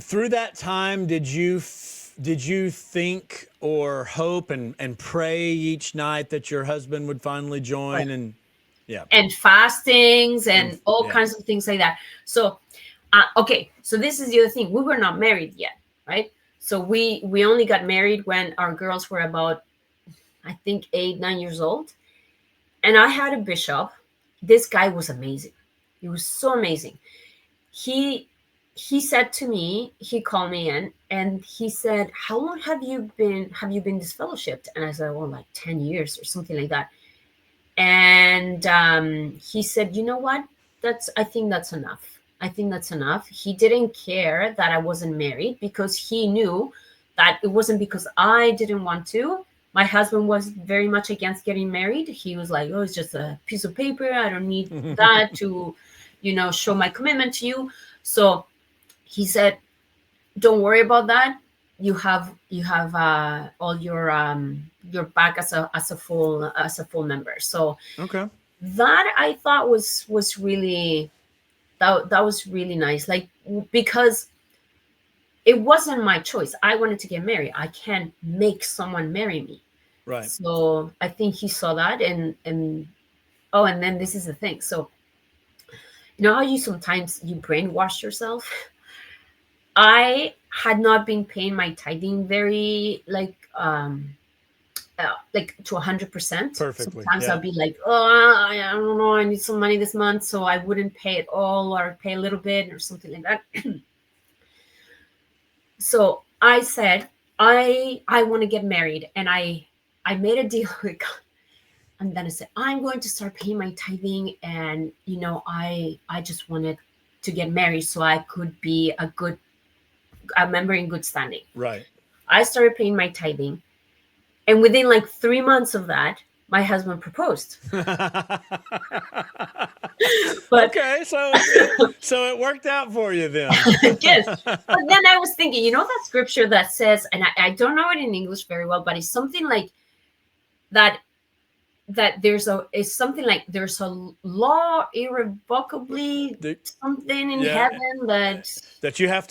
through that time did you think or hope and pray each night that your husband would finally Right. join? And yeah, And fastings and and all yeah, kinds of things like that. So, okay. So this is the other thing. We were not married yet, right? So we only got married when our girls were about, I think, 8, 9 years old. And I had a bishop. This guy was amazing. He was so amazing. He he said to me, he called me in and he said, how long have you been disfellowshipped? And I said, well, like 10 years or something like that. And he said, you know what, I think that's enough. I think that's enough. He didn't care that I wasn't married because he knew that it wasn't because I didn't want to. My husband was very much against getting married. He was like, oh, it's just a piece of paper, I don't need that to show my commitment to you. So he said, don't worry about that. You have all your back as a full member. So okay, that I thought was really, that was really nice. Like, because it wasn't my choice. I wanted to get married. I can't make someone marry me. right. So I think he saw that, and oh, and then this is the thing. So how you sometimes you brainwash yourself. I had not been paying my tithing very like to 100%. Perfectly. Sometimes Yeah. I'll be like, oh, I don't know, I need some money this month, so I wouldn't pay it all or pay a little bit or something like that. So I said, I want to get married, and I made a deal with God. And then I said, I'm going to start paying my tithing, and I just wanted to get married so I could be a member in good standing. Right. I started paying my tithing, and within like 3 months of that, my husband proposed. But Okay, so it worked out for you then. yes, but then I was thinking, that scripture that says, and I don't know it in English very well, but it's something like that. That it's something like there's a law irrevocably something in Yeah, heaven that you have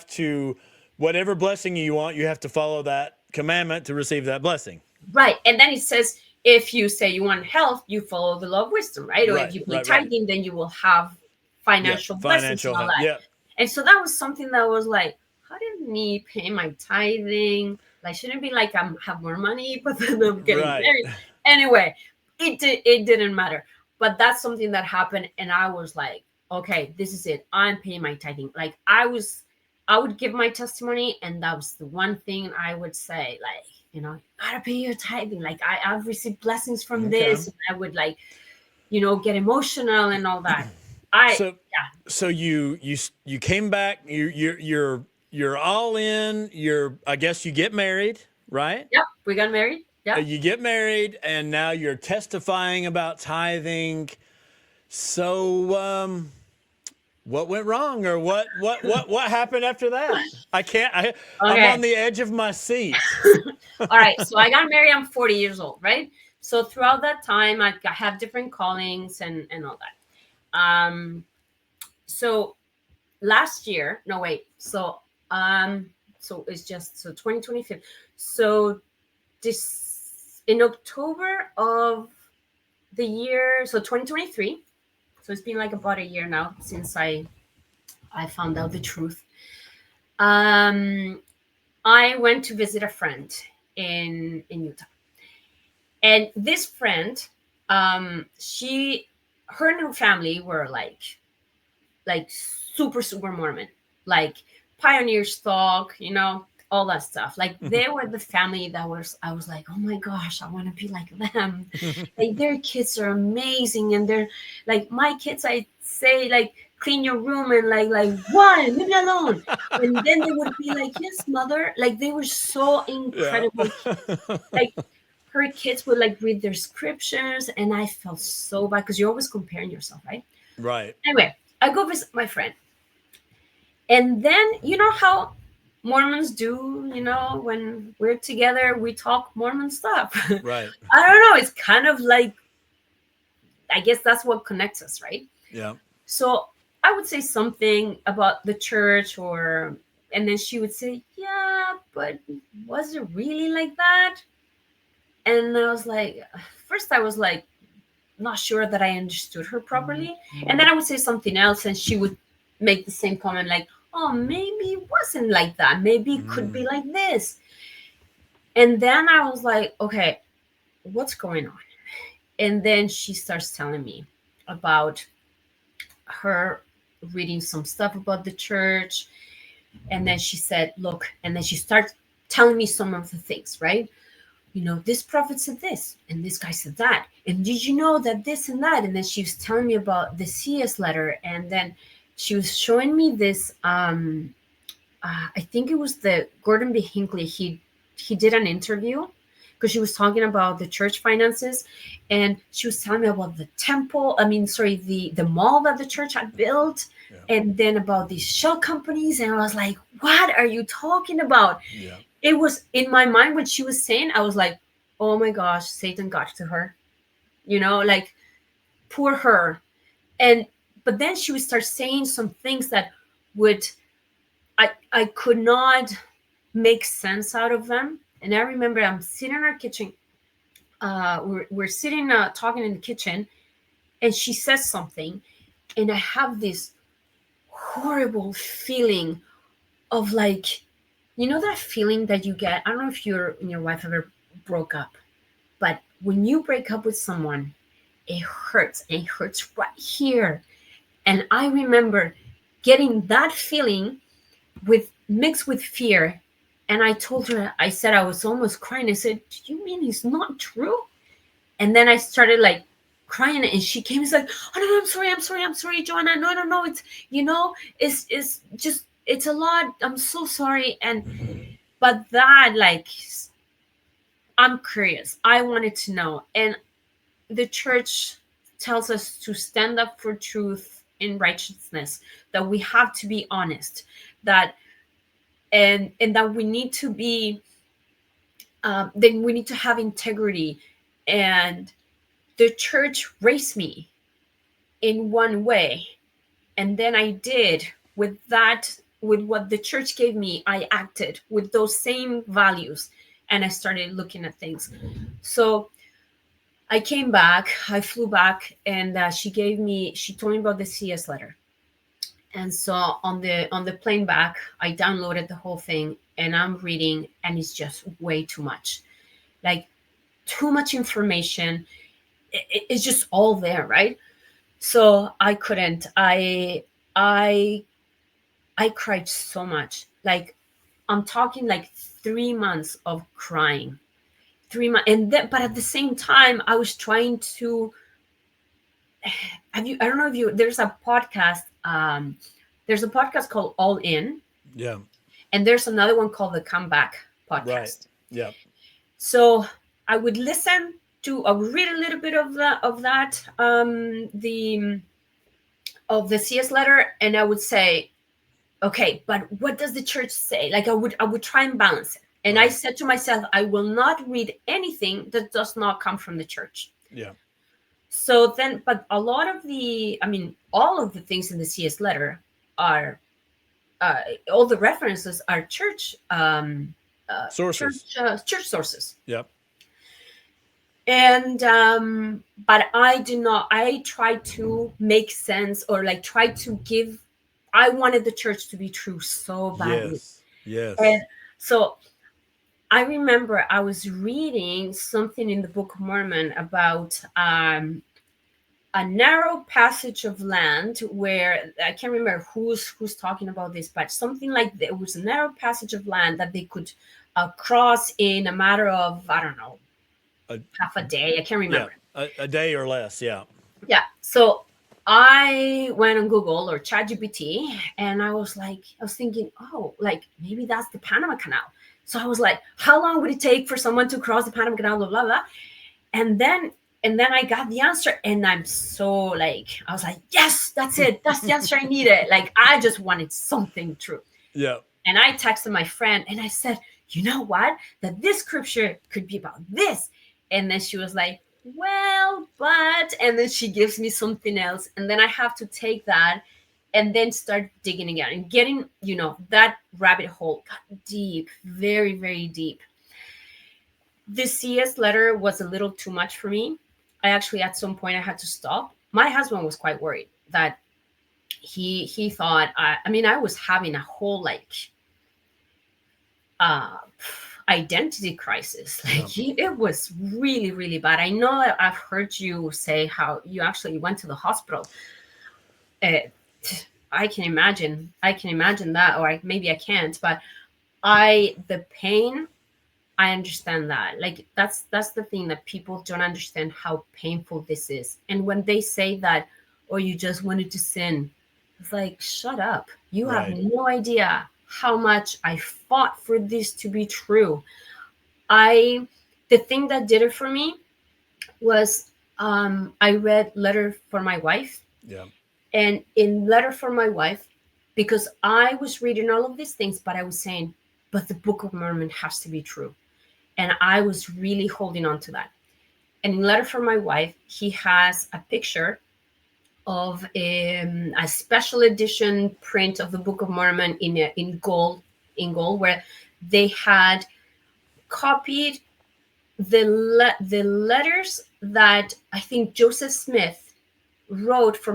to whatever blessing you want, you have to follow that commandment to receive that blessing. right. And then it says, if you say you want health, you follow the law of wisdom, right? Or if Right, you pay right, right. tithing, then you will have Yeah, financial blessings financial and all help. that. Yeah. And so that was something that was like, how did me pay my tithing? Like, shouldn't it be like I have more money, but then I'm getting Right. married. Anyway, it didn't matter. But that's something that happened, and I was like, okay, this is it. I'm paying my tithing. Like, I would give my testimony, and that was the one thing I would say, like, gotta pay your tithing. Like, I've received blessings from Okay. this, and I would like, get emotional and all that. I So so you came back, you're all in, I guess you get married, right? Yep, we got married. Yep. You get married and now you're testifying about tithing. So what went wrong, or what happened after that? I'm Okay. on the edge of my seat. All right. So I got married. I'm 40 years old, right? So throughout that time, I have different callings and all that. So last year, no wait. So it's just 2025. So this in October of the year, so 2023. So it's been like about a year now since I found out the truth. Um, I went to visit a friend in Utah, and this friend, her and her family were like super Mormon, like pioneer stock, all that stuff. Like they were the family that I was like, oh my gosh, I want to be like them. Like their kids are amazing, and they're like my kids. I say like clean your room and like why leave me alone, and then they would be like yes mother. Like they were so Yeah. incredible kids. Like her kids would like read their scriptures, and I felt so bad because you're always comparing yourself, right? Right. Anyway, I go visit my friend, and then you know how Mormons do, you know, when we're together, we talk Mormon stuff. Right. I don't know. It's kind of like, I guess that's what connects us, right? Yeah. So I would say something about the church, or, and then she would say, yeah, but was it really like that? And I was like, first I was like, not sure that I understood her properly. And then I would say something else, and she would make the same comment, like, oh, maybe it wasn't like that. Maybe it could be like this. And then I was like, okay, what's going on? And then she starts telling me about her reading some stuff about the church. And then she said, look, and then she starts telling me some of the things, right? You know, this prophet said this, and this guy said that. And did you know that this and that? And then she was telling me about the CS letter. And then she was showing me this. I think it was the Gordon B. Hinckley. He did an interview because she was talking about the church finances, and she was telling me about the temple. I mean, sorry, the mall that the church had built, Yeah. and then about these shell companies. And I was like, what are you talking about? Yeah. It was in my mind when she was saying, I was like, oh my gosh, Satan got to her, you know, like poor her. And but then she would start saying some things that would, I could not make sense out of them. And I remember I'm sitting in our kitchen, we're sitting talking in the kitchen, and she says something, and I have this horrible feeling of like, you know, that feeling that you get. I don't know if you and your wife ever broke up, but when you break up with someone, it hurts, and it hurts right here. And I remember getting that feeling with mixed with fear. And I told her, I said, I was almost crying. I said, do you mean it's not true? And then I started like crying, and she came, and like, oh no, I'm sorry, Johanna. No, no, no, it's, you know, it's just, it's a lot. I'm so sorry. And but that, like, I'm curious. I wanted to know. And the church tells us to stand up for truth in righteousness, that we have to be honest, that and that we need to be then we need to have integrity. And the church raised me in one way, and then I did with that, with what the church gave me, I acted with those same values, and I started looking at things. So I came back, I flew back, and she told me about the CS letter. And so on the plane back, I downloaded the whole thing, and I'm reading, and it's just way too much. Like too much information. It's just all there, right? So I couldn't. I I cried so much. Like I'm talking like 3 months of crying. 3 months, and then but at the same time, I was trying to. Have you? I don't know if you. There's a podcast. There's a podcast called All In, Yeah. and there's another one called the Comeback Right. podcast. Yeah. So I would listen to, I would read a little bit of that, the of the CS letter, and I would say, okay, but what does the church say? Like I would try and balance it. And I Right. said to myself, I will not read anything that does not come from the church. Yeah. So then, but a lot of the, I mean, all of the things in the CS letter are, uh, all the references are church, Sources. church sources. Yep. And but I do not, I try to make sense, or like try to give, I wanted the church to be true so badly. Yes. Yes. And so I remember I was reading something in the Book of Mormon about a narrow passage of land where I can't remember who's talking about this, but something like there was a narrow passage of land that they could cross in a matter of, I don't know, half a day. I can't Yeah, remember. a day or less. Yeah. Yeah. So I went on Google or ChatGPT, and I was thinking, oh, like maybe that's the Panama Canal. So I was like, how long would it take for someone to cross the Panama Canal? Blah blah blah. And then I got the answer, and I was like, yes, that's it. That's the answer I needed. Like I just wanted something true. Yeah. And I texted my friend and I said, you know what? That this scripture could be about this. And then she was like, well, but, and then she gives me something else. And then I have to take that and then start digging again and getting, that rabbit hole got deep, very, very deep. The CS letter was a little too much for me. I actually, at some point, I had to stop. My husband was quite worried that he thought, I was having a whole uh, identity crisis. It was really, really bad. I know I've heard you say how you actually went to the hospital. I can imagine that, or maybe I can't, but the pain, I understand that. Like that's the thing, that people don't understand how painful this is. And when they say that, or you just wanted to sin, it's like, shut up. You have Right. no idea how much I fought for this to be true. The thing that did it for me was I read Letter for My Wife. Yeah. And in Letter for My Wife, because I was reading all of these things, but I was saying, but the Book of Mormon has to be true. And I was really holding on to that. And in Letter for My Wife, he has a picture of a special edition print of the Book of Mormon in gold, where they had copied the letters that I think Joseph Smith wrote for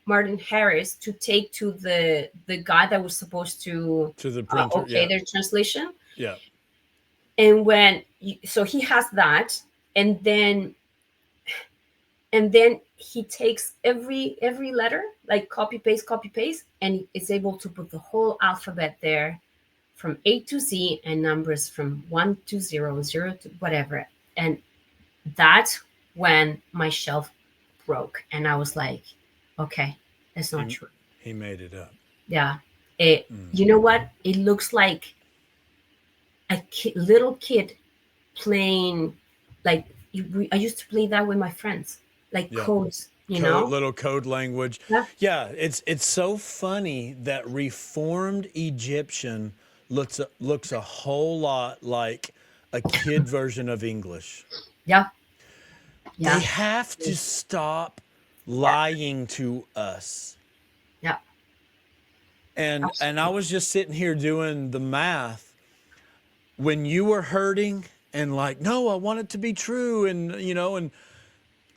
Martin Harris to take to the guy that was supposed to the printer. their translation. Yeah. And so he has that, and then he takes every letter, like copy paste, and is able to put the whole alphabet there from A to Z, and numbers from 1 to 0, 0 to whatever. And that's when my shelf broke, and I was like, okay, that's not true. He made it up. Yeah. You know what? It looks like a little kid playing, like I used to play that with my friends, like codes, little code language. Yeah. It's so funny that Reformed Egyptian looks a whole lot like a kid version of English. Yeah. They have to stop lying to us. Yeah. And I was just sitting here doing the math. When you were hurting and like, no, I want it to be true, and and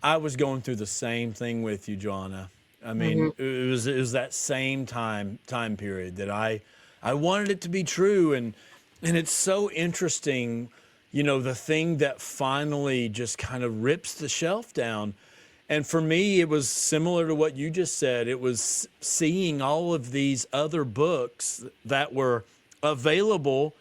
I was going through the same thing with you, Johanna. I mean, it was that same time period that I wanted it to be true, and it's so interesting, the thing that finally just kind of rips the shelf down. And for me, it was similar to what you just said. It was seeing all of these other books that were available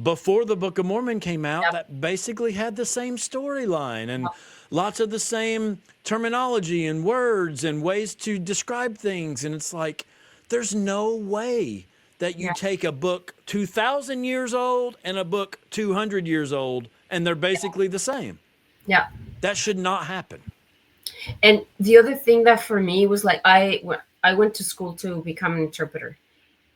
before the Book of Mormon came out that basically had the same storyline and lots of the same terminology and words and ways to describe things. And it's like, there's no way that you take a book 2,000 years old and a book 200 years old and they're basically the same. Yeah. That should not happen. And the other thing that for me was like, I went to school to become an interpreter.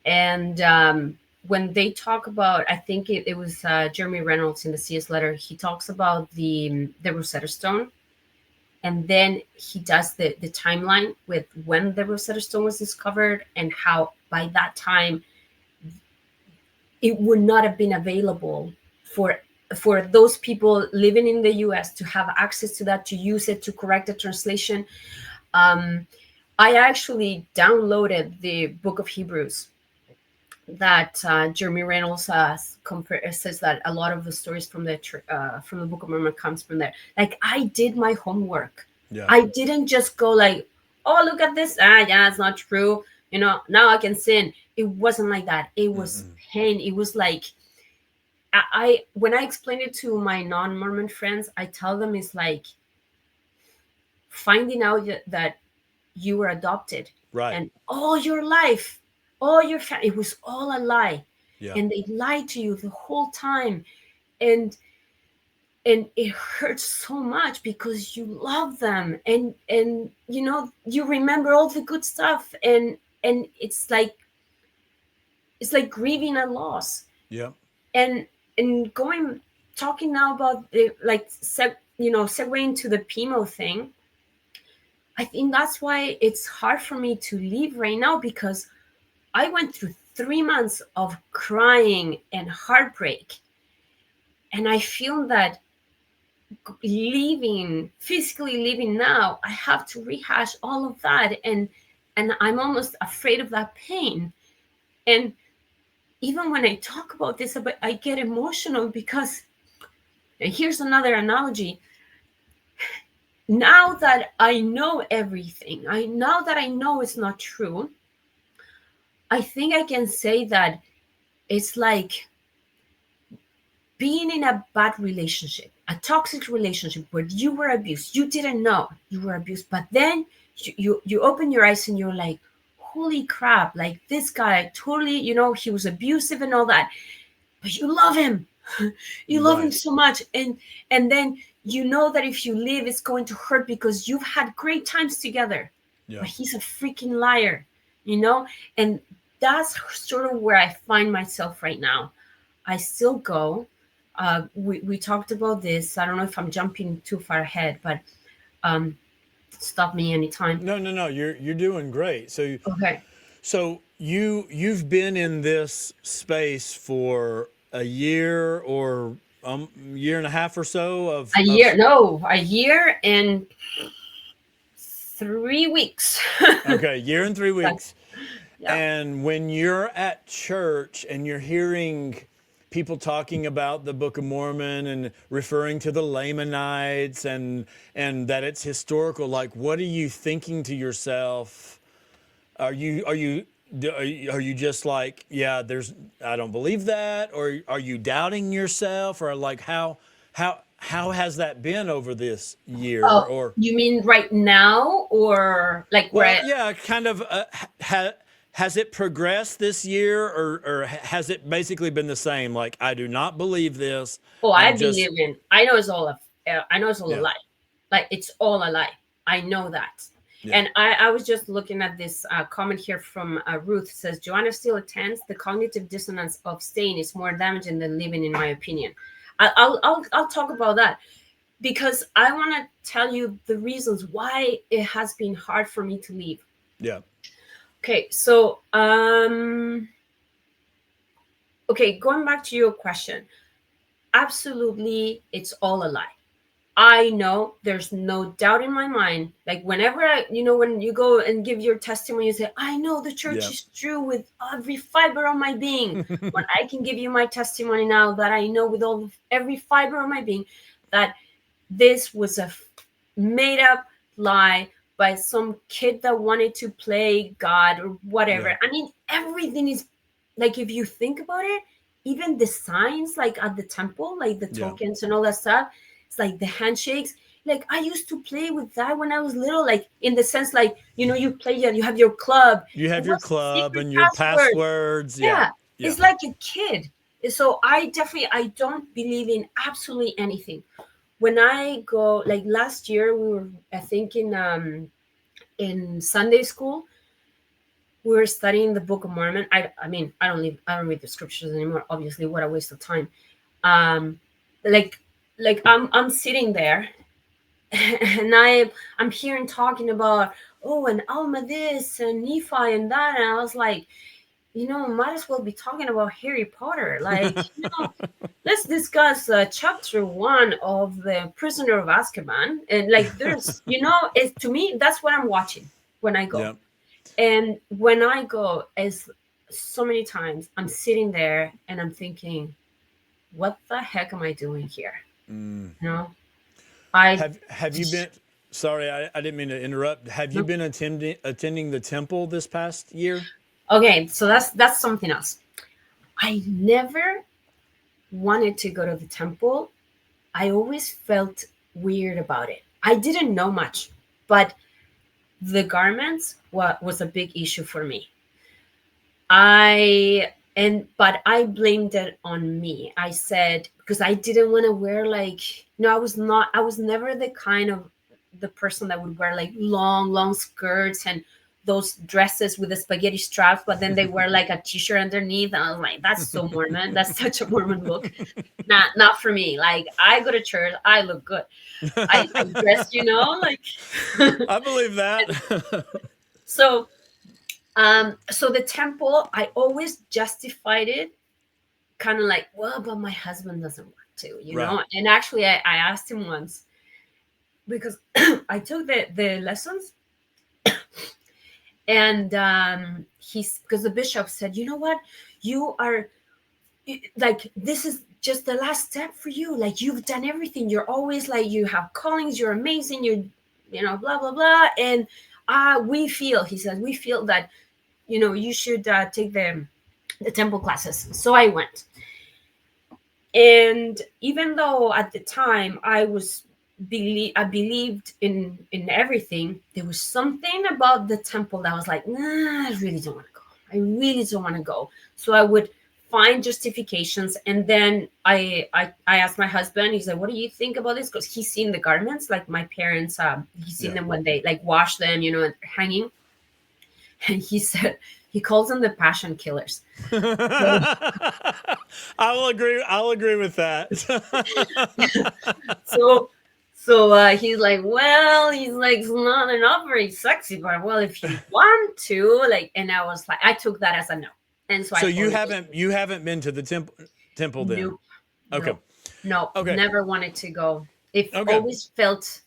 And when they talk about, I think it was Jeremy Reynolds in the CS letter, he talks about the Rosetta Stone. And then he does the timeline with when the Rosetta Stone was discovered and how by that time it would not have been available for those people living in the US to have access to that, to use it, to correct the translation. I actually downloaded the Book of Hebrews that Jeremy Reynolds says that a lot of the stories from the Book of Mormon comes from there. Like, I did my homework Yeah. I didn't just go like, oh, look at this. Yeah, it's not true. Now I can sin. It wasn't like that. It was Mm-mm. pain. It was like, I when I explain it to my non-Mormon friends, I tell them it's like finding out that you were adopted, Right. and all your life, all your family, it was all a lie, Yeah. and they lied to you the whole time, and it hurts so much because you love them, and you remember all the good stuff, and it's like grieving a loss. Yeah. And going talking now about the like segueing to the PIMO thing. I think that's why it's hard for me to leave right now, because I went through 3 months of crying and heartbreak, and I feel that leaving, physically leaving now, I have to rehash all of that, and I'm almost afraid of that pain. And even when I talk about this, I get emotional because, and here's another analogy. Now that I know everything, now that I know it's not true, I think I can say that it's like being in a bad relationship, a toxic relationship where you were abused. You didn't know you were abused, but then you open your eyes and you're like, holy crap, like this guy totally, he was abusive and all that, but you love him. You love him Right. so much, and then you know that if you leave, it's going to hurt because you've had great times together, Yeah. but he's a freaking liar, and that's sort of where I find myself right now. I still go. We talked about this. I don't know if I'm jumping too far ahead, but um, stop me anytime. No, no, no. You're doing great. So Okay. you've been in this space for a year or year and a half or so A of year? No, a year and 3 weeks. okay, year and 3 weeks. Yeah. And when you're at church and you're hearing people talking about the Book of Mormon and referring to the Lamanites and that it's historical, like what are you thinking to yourself? Are you just like, yeah, I don't believe that, or are you doubting yourself, or like how has that been over this year? Oh, Or you mean right now, or like well, where? yeah, kind of. Has it progressed this year, or has it basically been the same? Like, I do not believe this. Oh, I I'm just, believe in. I know it's all a yeah, lie. Like it's all a lie. I know that. yeah, And I was just looking at this comment here from Ruth. It says Johanna still attends. The cognitive dissonance of staying is more damaging than living, in my opinion. I'll talk about that, because I want to tell you the reasons why it has been hard for me to leave. yeah, Okay, so okay, going back to your question, absolutely, it's all a lie. I know, there's no doubt in my mind. Like whenever when you go and give your testimony, you say, I know the church yeah, is true with every fiber of my being. When I can give you my testimony now, that I know with every fiber of my being that this was a made up lie by some kid that wanted to play God or yeah, whatever. I mean, everything is like, if you think about it, even the signs like at the temple, like the yeah. tokens and all that stuff, it's like the handshakes. Like I used to play with that when I was little, like in the sense, like, you play, you have your club. You It have your was a club secret and your password. passwords. Yeah, Yeah, yeah, it's like a kid. So I don't believe in absolutely anything. When I go, like last year, we were, I think, in Sunday school, we were studying the Book of Mormon. I mean, I don't read the scriptures anymore. Obviously, what a waste of time. Um, like I'm sitting there, and I'm hearing talking about, oh, and Alma this and Nephi and that, and I was like, might as well be talking about Harry Potter. Like, let's discuss chapter 1 of The Prisoner of Azkaban. And like, it's, to me, that's what I'm watching when I go. yeah. And when I go, as so many times, I'm sitting there and I'm thinking, what the heck am I doing here? Mm. You know, I Have you been? Sorry, I didn't mean to interrupt. Have you No. been attending the temple this past year? Okay, so that's something else. I never wanted to go to the temple. I always felt weird about it. I didn't know much, but the garments was a big issue for me. But I blamed it on me. I said, because I didn't want to wear like, no, I was never the kind of the person that would wear like long skirts and those dresses with the spaghetti straps, but then they wear like a t-shirt underneath. And I was like, that's so Mormon. That's such a Mormon look. Not for me. Like, I go to church, I look good. I dress, like I believe that. so so the temple, I always justified it kind of like, well, but my husband doesn't want to, Right. And actually, I asked him once because I took the lessons, and he's because the bishop said, you know what, you are like, this is just the last step for you. Like, you've done everything. You're always like, you have callings. You're amazing. You're, blah blah blah. And he says, we feel that you should take the temple classes. So I went. And even though at the time I believed in everything, there was something about the temple that was like, nah, I really don't want to go. I really don't want to go. So I would find justifications. And then I asked my husband, he said, what do you think about this? Because he's seen the garments, like my parents, he's seen them when they like wash them, and hanging. And he said, he calls them the passion killers. I'll agree with that. So he's like, well, it's not enough very sexy, but well, if you want to, like, and I was like, I took that as a no. And so you haven't been to the temple then? Nope. Okay. No. Okay. Never wanted to go. It always felt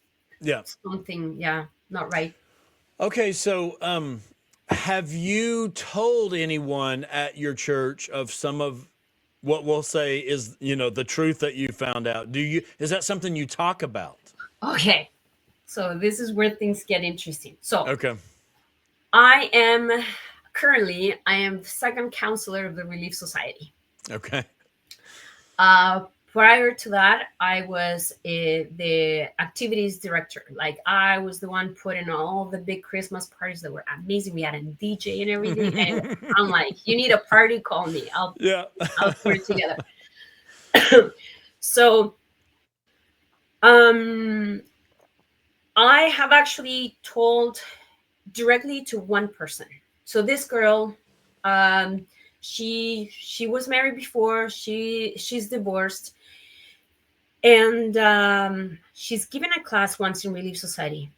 something, not right. Okay, so have you told anyone at your church of some of what we'll say is, the truth that you found out? Is that something you talk about? Okay. So this is where things get interesting. So okay. I am the second counselor of the Relief Society. Okay. Prior to that, I was the activities director. Like, I was the one putting all the big Christmas parties that were amazing. We had a DJ and everything. And I'm like, you need a party, call me. I'll put it together. So, I have actually told directly to one person. So this girl, she was married before. She's divorced. And she's given a class once in Relief Society,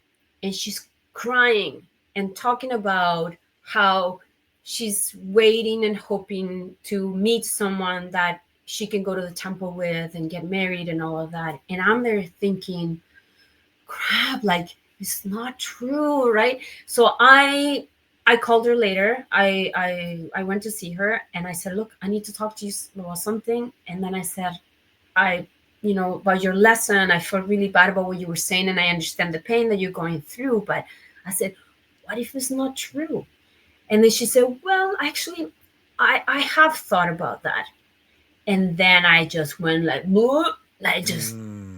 and she's crying and talking about how she's waiting and hoping to meet someone that she can go to the temple with and get married and all of that. And I'm there thinking, crap, like, it's not true, right? So I called her later. I went to see her, and I said, look, I need to talk to you about something. And then I said, about your lesson, I felt really bad about what you were saying, and I understand the pain that you're going through. But I said, what if it's not true? And then she said, well, actually, I have thought about that. And then I just went like,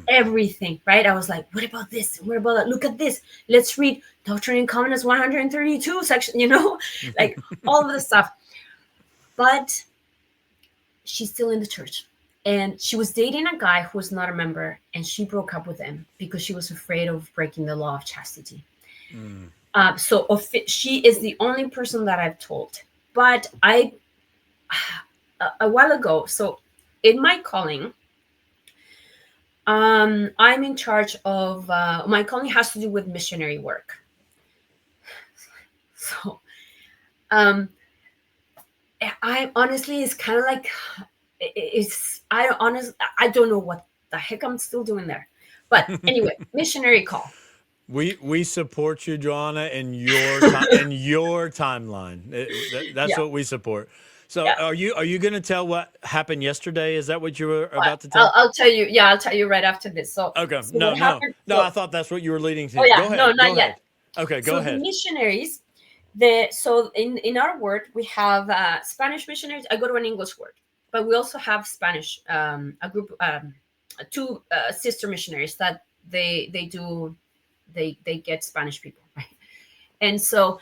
everything, right? I was like, what about this? What about that? Look at this. Let's read Doctrine and Covenants 132 section, like all of the stuff. But she's still in the church. And she was dating a guy who was not a member, and she broke up with him because she was afraid of breaking the law of chastity. So she is the only person that I've told. But a while ago, so in my calling, I'm in charge of, my calling has to do with missionary work. So I honestly, it's kind of like, I don't know what the heck I'm still doing there. But anyway, missionary call. We support you, Johanna, in your timeline. That's what we support. So Yeah. are you going to tell what happened yesterday? Is that what you were about to tell? I'll tell you. Yeah, I'll tell you right after this. Okay. So what No, no, happened? no. I thought that's what you were leading Oh to. yeah, Go no, ahead. Go not yet. ahead. Okay. Go So the ahead. missionaries, so in our word we have Spanish missionaries. I go to an English word, but we also have Spanish. A group, two sister missionaries that they get Spanish people, right? And so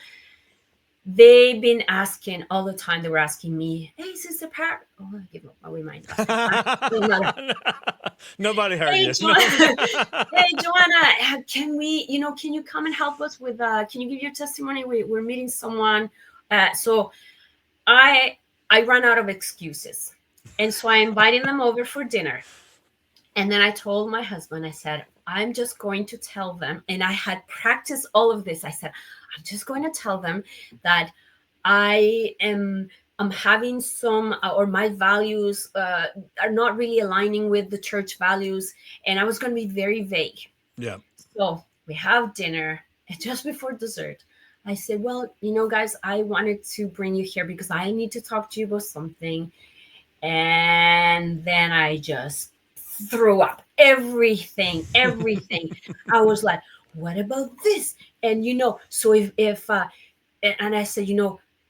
they've been asking all the time. They were asking me, "Hey, Sister Pat." Oh, I give up. Oh, we might not say. Nobody heard Hey, you. hey, Johanna, can you come and help us with, can you give your testimony? We're meeting someone. So I ran out of excuses. And so I invited them over for dinner. And then I told my husband, I said, I'm just going to tell them. And I had practiced all of this. I said, I'm just going to tell them that I'm having some, or my values are not really aligning with the church values. And I was going to be very vague. Yeah. So we have dinner. And just before dessert, I said, well, guys, I wanted to bring you here because I need to talk to you about something. And then I just threw up everything. I was like, what about this? And so if and I said,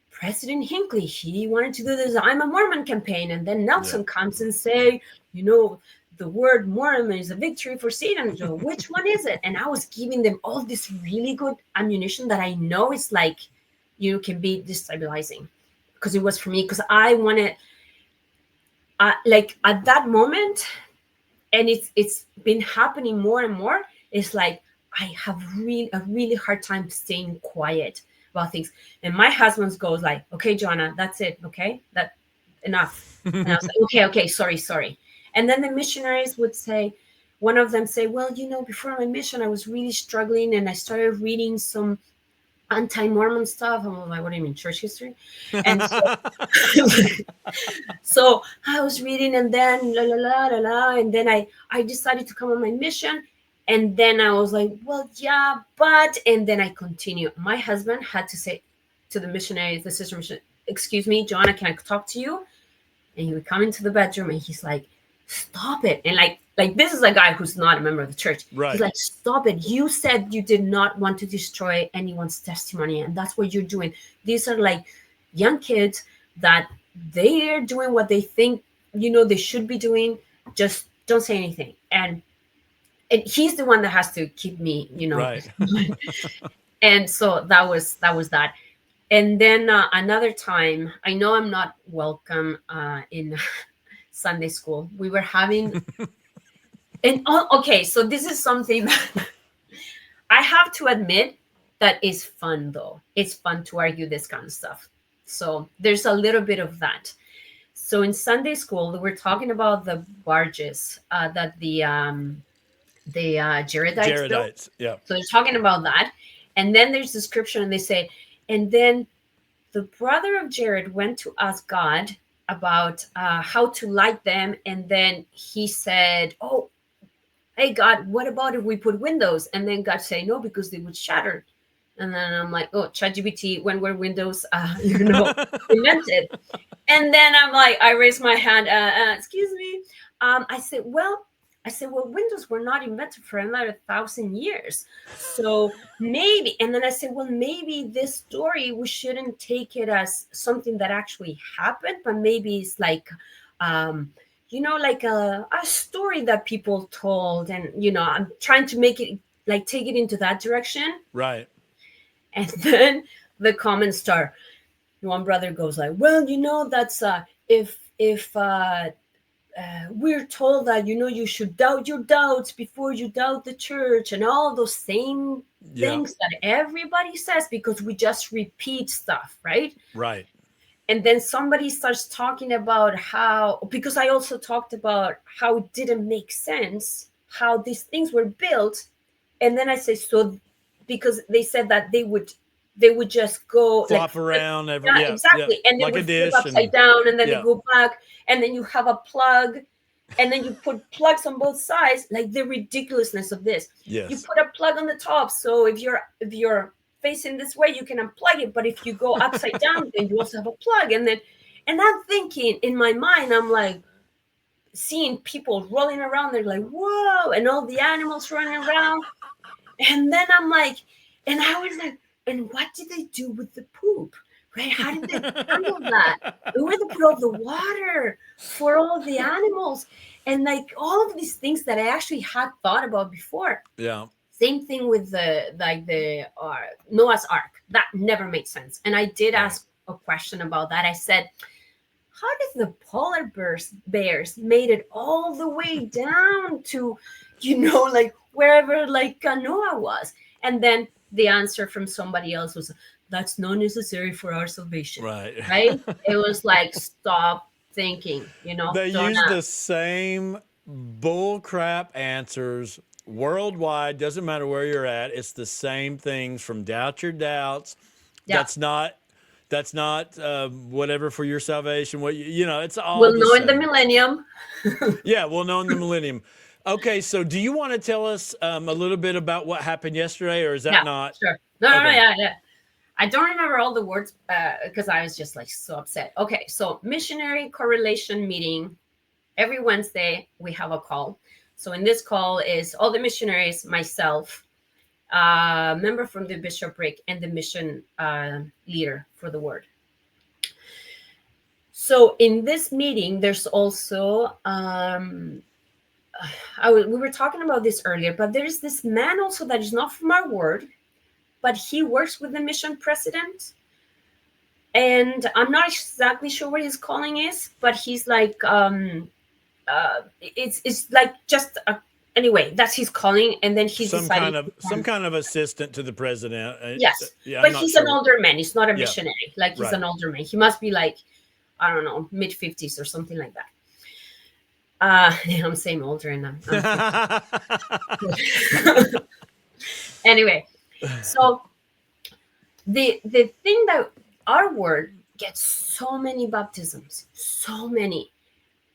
President Hinckley, he wanted to do this I'm a Mormon campaign, and then Nelson comes and say, the word Mormon is a victory for Satan. So which one is it? And I was giving them all this really good ammunition that I know is like, can be destabilizing, because it was for me, because I wanted, like at that moment, and it's been happening more and more. It's like I have a really hard time staying quiet about things. And my husband goes like, okay, Johanna, that's it. Okay, that enough. And I was like, okay, sorry. And then the missionaries would say, one of them say, well, before my mission, I was really struggling, and I started reading some anti-Mormon stuff. I'm like, what do you mean, church history? And so, so I was reading, and then and then I decided to come on my mission. And then I was like, well, yeah, but, and then I continue. My husband had to say to the missionaries, the sister mission, excuse me, Johanna, can I talk to you? And he would come into the bedroom, and he's like, stop it. And like this is a guy who's not a member of the church. Right. He's like, stop it. You said you did not want to destroy anyone's testimony, and that's what you're doing. These are like young kids that they're doing what they think they should be doing. Just don't say anything. And he's the one that has to keep me, Right. And so that was that. And then another time, I know I'm not welcome in Sunday school. We were having, and okay, so this is something that I have to admit that is fun, though. It's fun to argue this kind of stuff. So there's a little bit of that. So in Sunday school, we're talking about the barges that the Jaredites built. Yeah. So they're talking about that. And then there's the scripture, and they say, and then the brother of Jared went to ask God about how to light them. And then he said, oh, hey, God, what about if we put windows? And then God said, no, because they would shatter. And then I'm like, oh, ChatGPT, when were windows, invented? And then I'm like, I raised my hand, excuse me. I said, well, windows were not invented for another 1,000 years. So maybe, and then I said, well, maybe this story, we shouldn't take it as something that actually happened, but maybe it's like, like a story that people told. And, I'm trying to make it, like, take it into that direction. Right. And then the comments start. One brother goes like, well, that's if we're told that you should doubt your doubts before you doubt the church, and all those same things that everybody says, because we just repeat stuff, right? And then somebody starts talking about how, because I also talked about how it didn't make sense how these things were built. And then I say, so because they said that they would just go flop around exactly. And they like would a dish, flip upside down, and then they go back, and then you have a plug, and then you put plugs on both sides. Like the ridiculousness of this. Yes. You put a plug on the top, so if you're facing this way, you can unplug it, but if you go upside down, then you also have a plug. And then And I'm thinking in my mind, I'm like seeing people rolling around. They're like, whoa, and all the animals running around. And then I'm like, and I was like, and what did they do with the poop? Right? How did they handle that? Where they put all the water for all the animals? And like all of these things that I actually had thought about before. Yeah. Same thing with the Noah's Ark. That never made sense. And I did ask a question about that. I said, how did the polar bears made it all the way down to, like wherever like Noah was? And then the answer from somebody else was, that's not necessary for our salvation. Right. It was like, stop thinking, They don't use the ask. same bull crap answers worldwide. Doesn't matter where you're at. It's the same things from doubt your doubts. Yeah. That's not whatever for your salvation. What it's all We'll the know in the same. millennium. Yeah, we'll know in the millennium. Okay, so do you want to tell us a little bit about what happened yesterday, or is that Yeah, not? sure. No, Okay. yeah. I don't remember all the words because I was just like so upset. Okay, so missionary correlation meeting. Every Wednesday we have a call. So in this call is all the missionaries, myself, member from the bishopric, and the mission leader for the word. So in this meeting, there's also we were talking about this earlier, but there's this man also that is not from our word, but he works with the mission president. And I'm not exactly sure what his calling is, but he's like it's like just anyway, that's his calling. And then he's some deciding kind of assistant to the president. Yes, Yeah, but he's an older man. He's not a Yeah. missionary. Like he's Right. an older man. He must be like, I don't know, mid-50s or something like that. I'm saying older and I'm anyway. So the thing that our word gets so many baptisms, so many,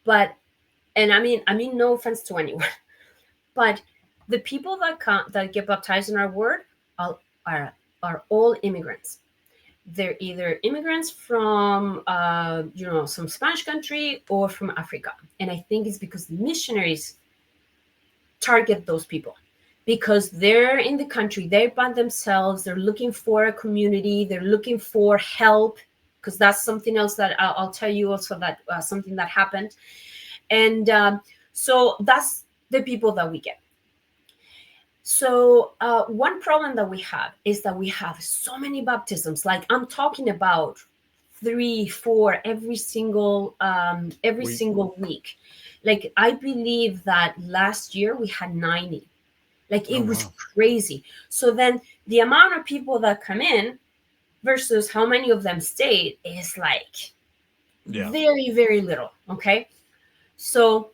and I mean no offense to anyone, but the people that get baptized in our word are all immigrants. They're either immigrants from some Spanish country or from Africa. And I think it's because the missionaries target those people because they're in the country, they're by themselves, they're looking for a community, they're looking for help, because that's something else that I'll tell you also, that something that happened. And so that's the people that we get. So one problem that we have is that we have so many baptisms. Like I'm talking about 3, 4 every single week. Like I believe that last year we had 90. Like it was crazy. So then the amount of people that come in versus how many of them stayed is like very, very little. Okay. So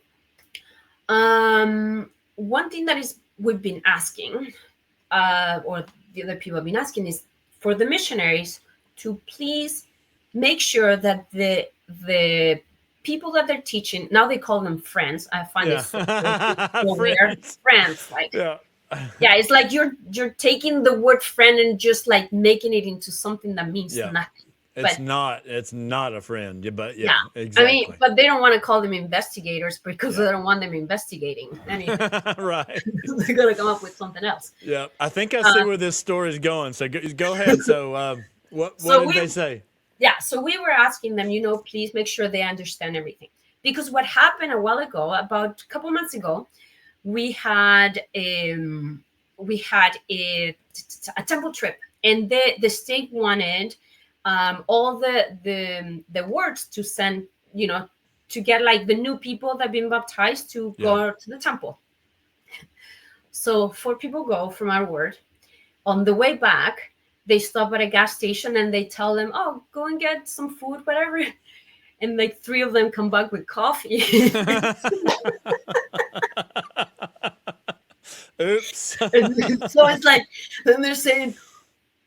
one thing that we've been asking, or the other people have been asking, is for the missionaries to please make sure that the people that they're teaching, now they call them friends. I find it so weird. Friends, like it's like you're taking the word friend and just like making it into something that means nothing. It's not a friend, but exactly. I mean, but they don't want to call them investigators because they don't want them investigating anything. Right. They're gonna come up with something else. Yeah, I think I see where this story is going. So go ahead. So what did they say? Yeah, so we were asking them, please make sure they understand everything, because what happened a while ago, about a couple months ago, we had a temple trip, and the state wanted all the words to send, to get like the new people that have been baptized to go to the temple. So 4 people go from our word. On the way back, they stop at a gas station and they tell them, oh, go and get some food, whatever. And like 3 of them come back with coffee. Oops. So it's like, then they're saying,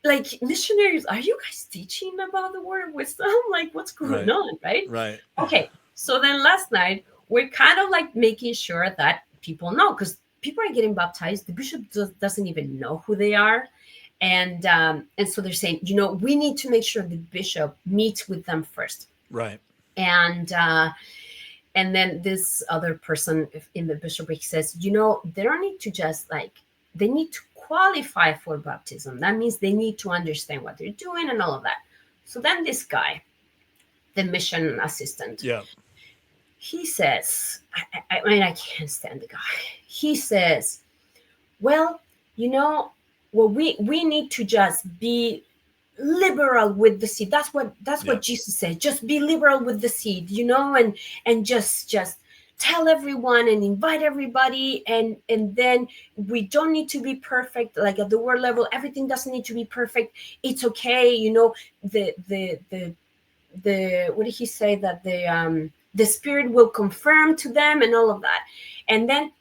like, missionaries, are you guys teaching about the word of wisdom? Like, what's going on, right? Right. Okay, so then last night, we're kind of like making sure that people know, because people are getting baptized. The bishop doesn't even know who they are. And so they're saying, we need to make sure the bishop meets with them first. Right. And then this other person in the bishopric says, they don't need to just they need to qualify for baptism. That means they need to understand what they're doing and all of that. So then this guy, the mission assistant, Yeah. he says, I mean, I can't stand the guy. He says, well, well, we need to just be liberal with the seed. That's what Jesus said. Just be liberal with the seed, and just tell everyone and invite everybody, and then we don't need to be perfect. Like at the word level, everything doesn't need to be perfect. It's okay, the what did he say, that the Spirit will confirm to them and all of that. And then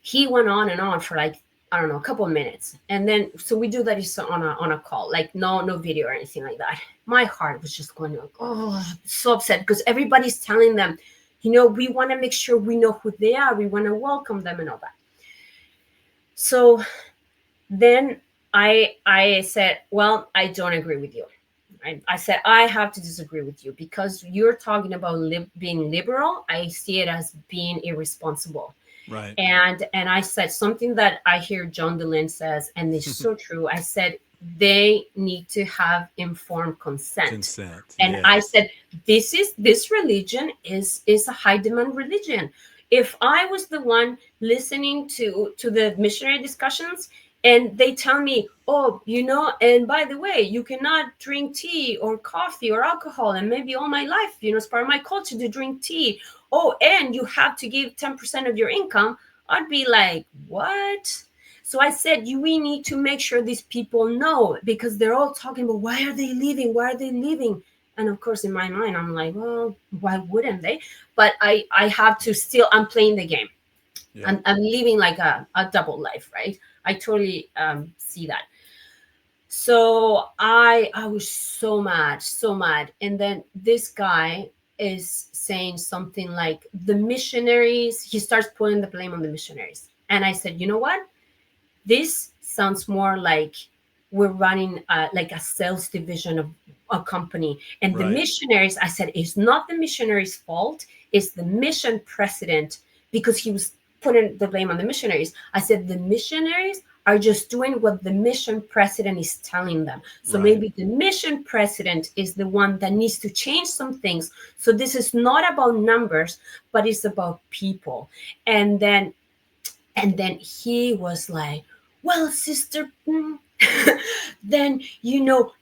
he went on and on for I don't know, a couple of minutes. And then, so we do that on a call, like no video or anything like that. My heart was just going like, oh, so upset, because everybody's telling them, we want to make sure we know who they are. We want to welcome them and all that. So then I said, well, I don't agree with you. I said, I have to disagree with you, because you're talking about being liberal. I see it as being irresponsible. Right. And I said something that I hear John Dehlin says, and it's so true. I said, they need to have informed consent. And yes. I said, this religion is a high demand religion. If I was the one listening to the missionary discussions, and they tell me, oh, and by the way, you cannot drink tea or coffee or alcohol, and maybe all my life, it's part of my culture to drink tea. Oh, and you have to give 10% of your income. I'd be like, what? So I said, we need to make sure these people know, because they're all talking about, why are they leaving? Why are they leaving? And of course, in my mind, I'm like, well, why wouldn't they? But I have to still, I'm playing the game. Yeah. I'm living like a double life, right? I totally see that. So I was so mad. And then this guy is saying something like, the missionaries, he starts putting the blame on the missionaries. And I said, you know what? This sounds more like we're running like a sales division of a company. And the missionaries, I said, it's not the missionaries' fault. It's the mission president, because he was putting the blame on the missionaries. I said, the missionaries are just doing what the mission president is telling them. So maybe the mission president is the one that needs to change some things. So this is not about numbers, but it's about people. And then he was like, well, sister, then,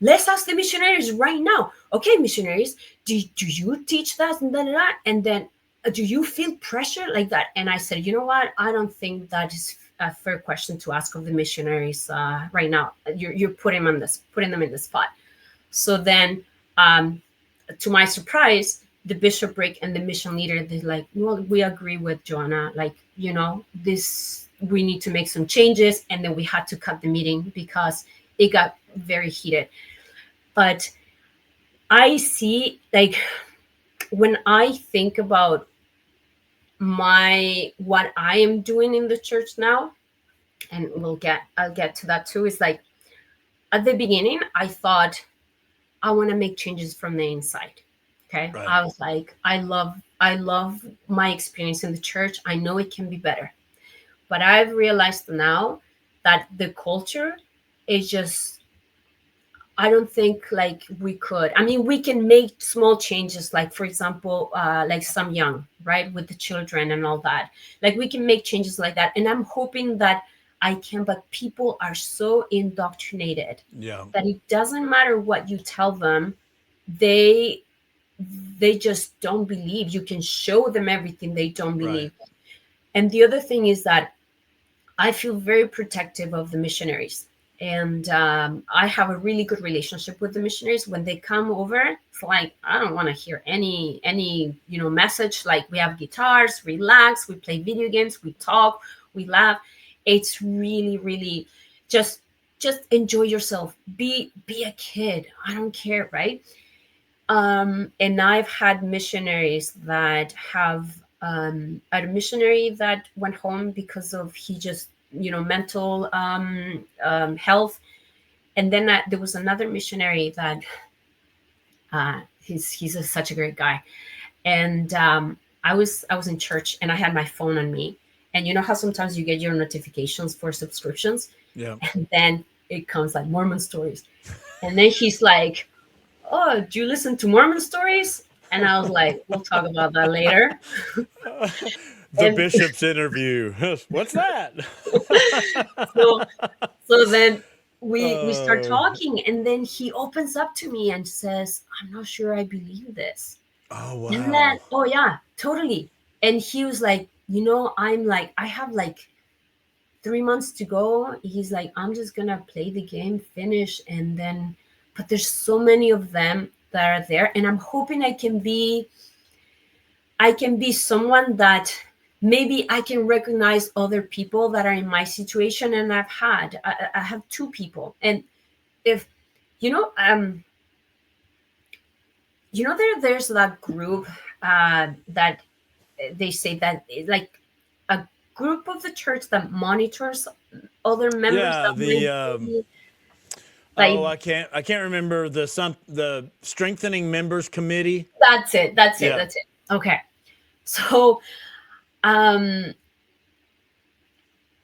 let's ask the missionaries right now. Okay, missionaries, do you teach that and that? And then, do you feel pressure like that? And I said, you know what? I don't think that is a fair question to ask of the missionaries right now. You're putting them in the spot. So then, to my surprise, the bishopric and the mission leader, they're like, well, we agree with Johanna. Like, this, we need to make some changes. And then we had to cut the meeting because it got very heated. But I see, like, when I think about what I am doing in the church now, and I'll get to that too, is like, at the beginning, I thought, I want to make changes from the inside. Okay. Right. I was like, I love my experience in the church. I know it can be better. But I've realized now that the culture is just, I don't think like we could. I mean, we can make small changes, like, for example, like some young, right, with the children and all that. Like, we can make changes like that. And I'm hoping that I can, but people are so indoctrinated that it doesn't matter what you tell them. They just don't believe. You can show them everything, they don't believe. Right. And the other thing is that I feel very protective of the missionaries. And I have a really good relationship with the missionaries. When they come over, it's like, I don't want to hear any message. Like, we have guitars, relax, we play video games, we talk, we laugh. It's really, really just enjoy yourself. Be a kid. I don't care, right? And I've had missionaries that have a missionary that went home because of he just mental health. And then there was another missionary that He's such a great guy. And I was in church, and I had my phone on me. And you know how sometimes you get your notifications for subscriptions, Yeah. and then it comes like Mormon Stories, and then he's like, "Oh, do you listen to Mormon Stories?" And I was like, "We'll talk about that later." The And bishop's interview. What's that? so then we start Oh, talking, and then he opens up to me and says, "I'm not sure I believe this." oh And then, wow. oh yeah, totally. And he was like, I'm like, I have like 3 months to go. He's like, I'm just gonna play the game, finish, and then, but there's so many of them that are there, and I'm hoping I can be someone that maybe I can recognize other people that are in my situation. And I have two people. And if you know, there's that group that they say that like a group of the church that monitors other members Yeah, that might the be oh, like, I can't remember the strengthening members committee. that's it, Yeah. that's it. Okay. So um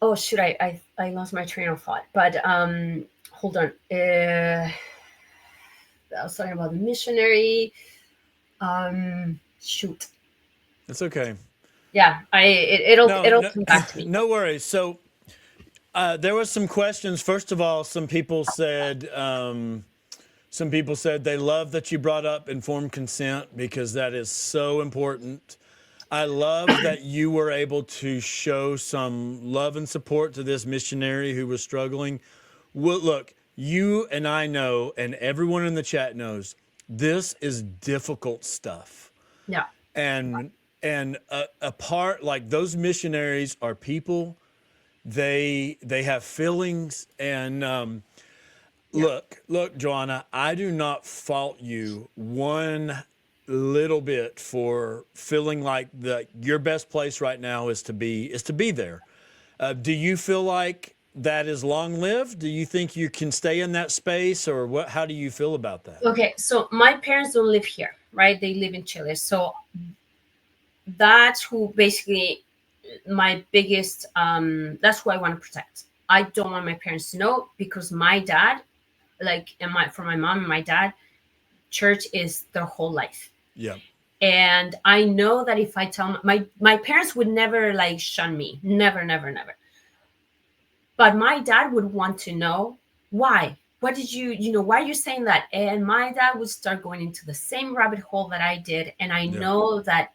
oh shoot, I lost my train of thought, but hold on. I was talking about the missionary. Shoot. It's okay. Yeah, No, it'll no, come back to me. no worries. So there was some questions. First of all, some people said they love that you brought up informed consent because that is so important. I love that you were able to show some love and support to this missionary who was struggling. Well, look, you and I know, and everyone in the chat knows, this is difficult stuff. Yeah. And a part like those missionaries are people. They have feelings, and Yeah. look, Johanna, I do not fault you one little bit for feeling like your best place right now is to be there. Do you feel like that is long lived? Do you think you can stay in that space, or what? How do you feel about that? Okay, so my parents don't live here, right? They live in Chile. So that's who basically my biggest that's who I want to protect. I don't want my parents to know, because my dad, like, and my for my mom and my dad, church is their whole life. Yeah, And I know that if I tell my parents would never like shun me, never, never, never. But my dad would want to know why. What did why are you saying that? And my dad would start going into the same rabbit hole that I did. And I yeah, know that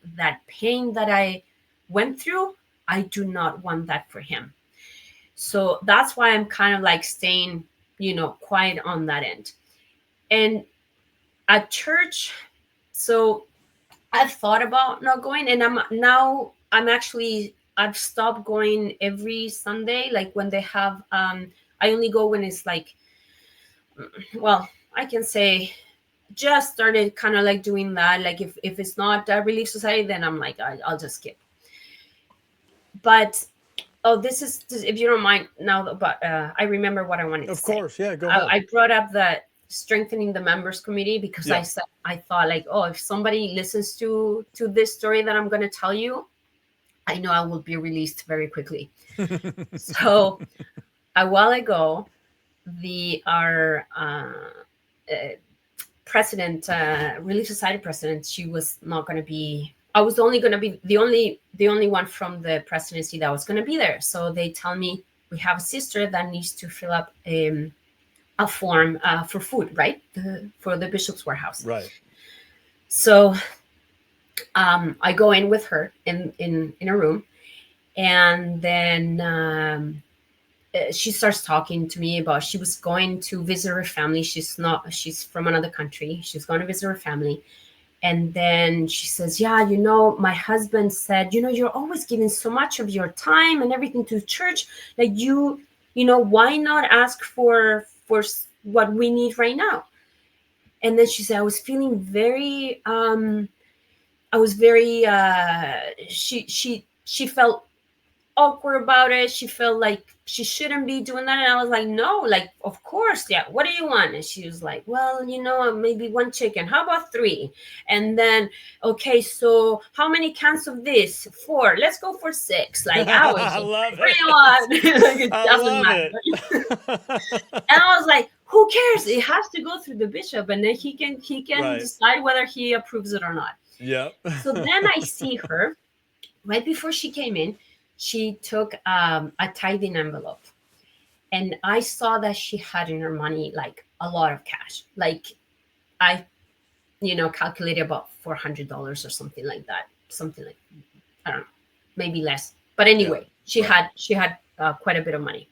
pain that I went through, I do not want that for him. So that's why I'm kind of like staying, quiet on that end. And at church, so I've thought about not going, and I've stopped going every Sunday. Like when they have, I only go when it's like, well, I can say just started kind of like doing that. Like if it's not a Relief Society, then I'm like, I'll just skip. But this is, if you don't mind now, but I remember what I wanted to say. of course. Yeah, go ahead. I brought up the strengthening the members committee because Yeah. I thought like, oh, if somebody listens to this story that I'm going to tell you, I know I will be released very quickly. So a while ago, our president, Relief Society president, she was not going to be. I was only going to be the only one from the presidency that was going to be there. So they tell me, we have a sister that needs to fill up a form for food, right? For the bishop's warehouse. Right. So I go in with her in a room, and then she starts talking to me about she was going to visit her family. She's from another country. She's going to visit her family. And then she says, yeah, my husband said, you're always giving so much of your time and everything to church. Like why not ask for what we need right now? And then she said, I was feeling very, she felt awkward about it. She felt like she shouldn't be doing that. And I was like, no, like, of course. Yeah. What do you want? And she was like, well, maybe 1 chicken. How about 3? And then, okay, so how many cans of this? 4. Let's go for 6. Like, I was I just love like, what do you it. want? Like, it I doesn't love matter. it. And I was like, who cares? It has to go through the bishop, and then he can Right. decide whether he approves it or not. Yep. So then I see her right before she came in. She took a tithing envelope, and I saw that she had in her money like a lot of cash. Like, I calculated about $400 or something like that. Something like, I don't know, maybe less. But anyway, Yeah, she had quite a bit of money.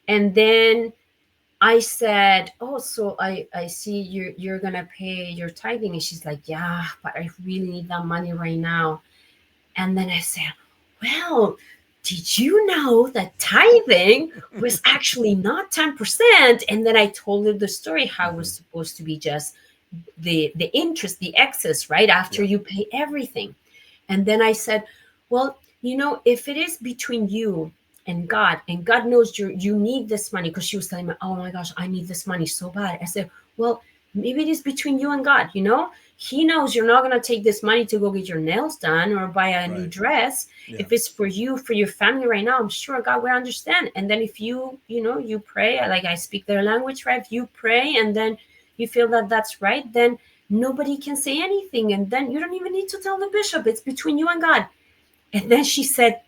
And then I said, oh, so I see you're gonna pay your tithing. And she's like, yeah, but I really need that money right now. And then I said, well, did you know that tithing was actually not 10%? And then I told her the story, how it was supposed to be just the interest, the excess, right after you pay everything. And then I said, well, if it is between you and God knows you need this money, because she was telling me, oh my gosh, I need this money so bad. I said, well, maybe it is between you and God. He knows you're not going to take this money to go get your nails done or buy a new dress. Yeah. If it's for you, for your family right now, I'm sure God will understand. And then if you pray, like I speak their language, right? If you pray and then you feel that that's right, then nobody can say anything. And then you don't even need to tell the bishop. It's between you and God. And then she said,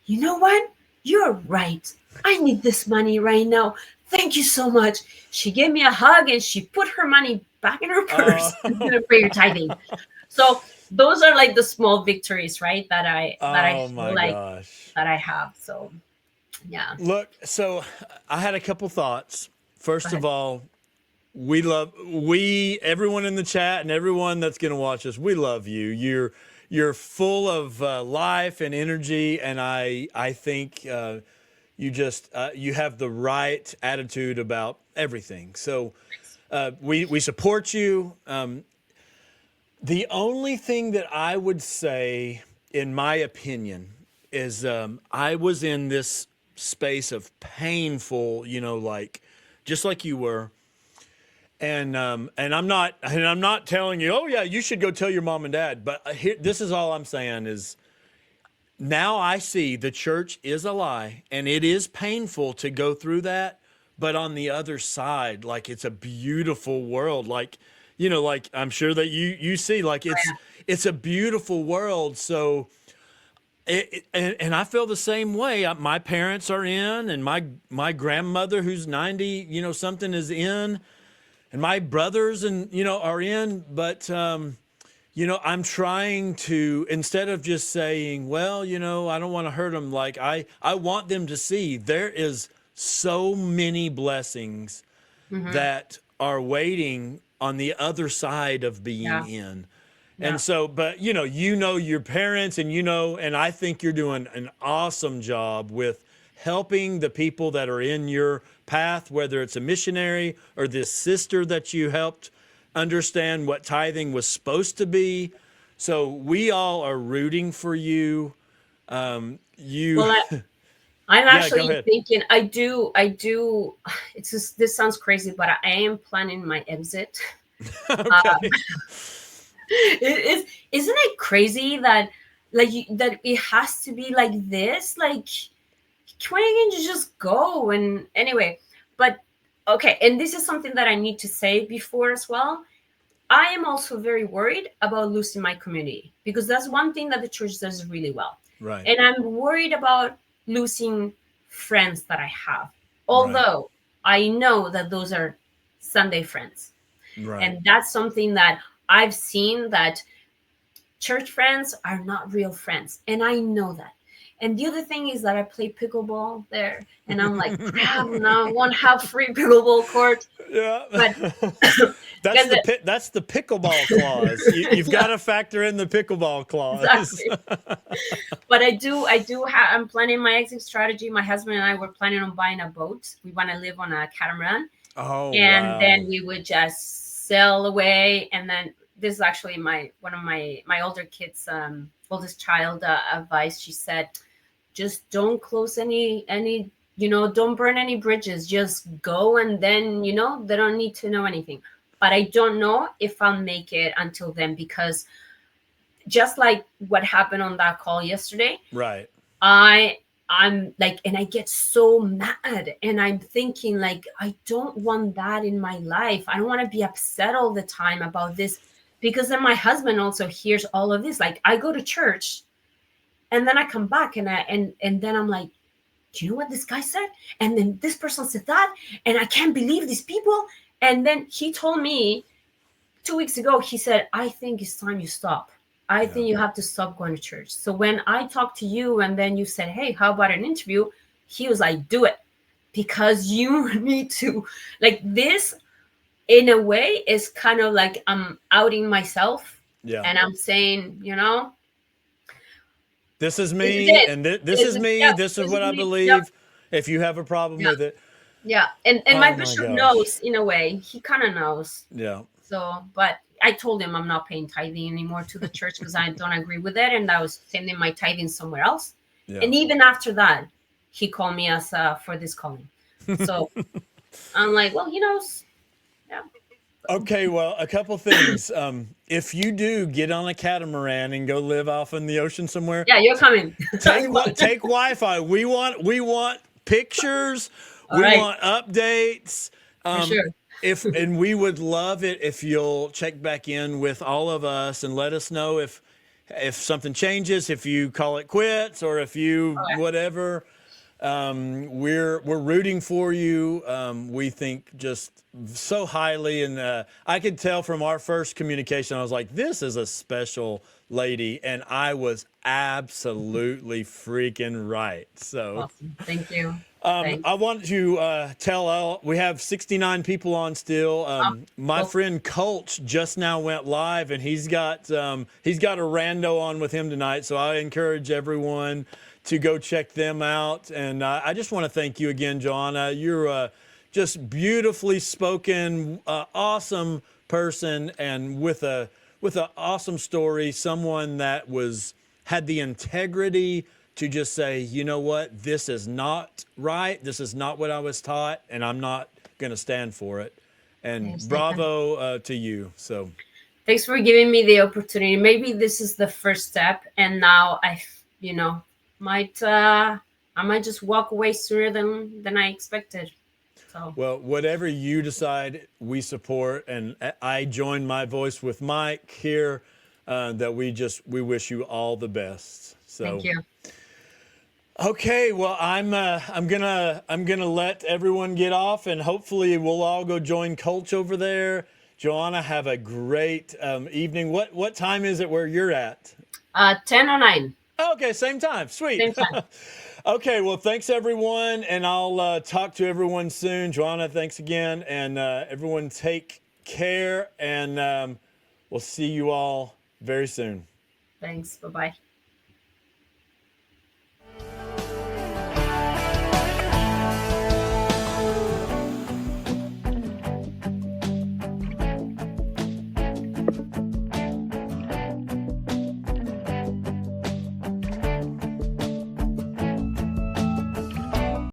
you know what? You're right. I need this money right now. Thank you so much. She gave me a hug and she put her money back in her purse and didn't pay her tithing. So those are like the small victories, right? That I Oh feel my like gosh. that I have. So yeah. Look, so I had a couple thoughts. Go First of ahead. all, everyone in the chat and everyone that's going to watch us, we love you. You're full of life and energy, and I think you have the right attitude about everything. So we support you. The only thing that I would say, in my opinion, is I was in this space of painful, like just like you were. And I'm not telling you, oh yeah, you should go tell your mom and dad. But this is all I'm saying is, now I see the church is a lie, and it is painful to go through that. But on the other side, like, it's a beautiful world. Like, like I'm sure that you see, like, it's a beautiful world. So and I feel the same way. My parents are in, and my grandmother, who's 90, something, is in, and my brothers are in. But I'm trying to, instead of just saying, well, I don't want to hurt them, like, I want them to see there is so many blessings that are waiting on the other side of being Yeah. in. Yeah. And so, but your parents, and and I think you're doing an awesome job with helping the people that are in your path, whether it's a missionary or this sister that you helped understand what tithing was supposed to be. So we all are rooting for you. You, Well, I'm yeah, go actually ahead. thinking, I do. It's just, this sounds crazy, but I am planning my exit. Okay. Isn't it crazy that that it has to be like this? Like, why can't you just go? And anyway, but okay, and this is something that I need to say before as well. I am also very worried about losing my community, because that's one thing that the church does really well. Right. And I'm worried about losing friends that I have, Right. although I know that those are Sunday friends. Right. And that's something that I've seen, that church friends are not real friends. And I know that. And the other thing is that I play pickleball there. And I'm like, crap, no, I won't have free pickleball court. Yeah. But That's because that's the pickleball clause. You've got to factor in the pickleball clause. exactly. But I'm planning my exit strategy. My husband and I were planning on buying a boat. We want to live on a catamaran. Oh, And wow. then we would just sail away. And then this is actually one of my older kids, oldest child, advice. She said, just don't close any, don't burn any bridges. Just go, and then, they don't need to know anything. But I don't know if I'll make it until then, because just like what happened on that call yesterday, Right. I'm like, and I get so mad, and I'm thinking like, I don't want that in my life. I don't want to be upset all the time about this, because then my husband also hears all of this. Like, I go to church, and then I come back, and then I'm like, do you know what this guy said? And then this person said that, and I can't believe these people. And then he told me 2 weeks ago, he said, I think it's time you stop. I think you have to stop going to church. So when I talked to you, and then you said, hey, how about an interview? He was like, do it, because you need to, like, this in a way is kind of like I'm outing myself. Yeah. And I'm saying, this is this me, is it. and this is me. Yeah, this is what I me. believe. Yep. If you have a problem with it. Yeah. And Oh my my bishop gosh. knows, in a way. He kind of knows. Yeah. So, but I told him I'm not paying tithing anymore to the church, because I don't agree with it, and I was sending my tithing somewhere else. Yeah. And even after that, he called me as for this calling. So I'm like, well, he knows. Yeah. Okay, well, a couple things. If you do get on a catamaran and go live off in the ocean somewhere, Yeah, you're coming. take Wi-Fi. We want pictures. All We right. want updates. For sure. And we would love it if you'll check back in with all of us and let us know if something changes, if you call it quits, or if you whatever. We're rooting for you. We think just so highly, and I could tell from our first communication, I was like, this is a special lady, and I was absolutely freaking right. So Awesome. Thank you. I want to tell we have 69 people on still. My friend Colch just now went live, and he's got a rando on with him tonight. So I encourage everyone to go check them out. And I just want to thank you again, Johanna. You're just beautifully spoken, awesome person, and with an awesome story. Someone that had the integrity to just say, you know what, this is not right. This is not what I was taught, and I'm not going to stand for it. And bravo to you. So thanks for giving me the opportunity. Maybe this is the first step, and now I might just walk away sooner than I expected. So, well, whatever you decide, we support, and I join my voice with Mike here that we wish you all the best. So thank you. Okay, well, I'm gonna let everyone get off, and hopefully we'll all go join Colch over there. Johanna, have a great evening. What time is it where you're at? 10:09. Okay, same time. Sweet. Same time. Okay, well, thanks everyone, and I'll talk to everyone soon. Johanna, thanks again, and everyone take care, and we'll see you all very soon. Thanks. Bye-bye.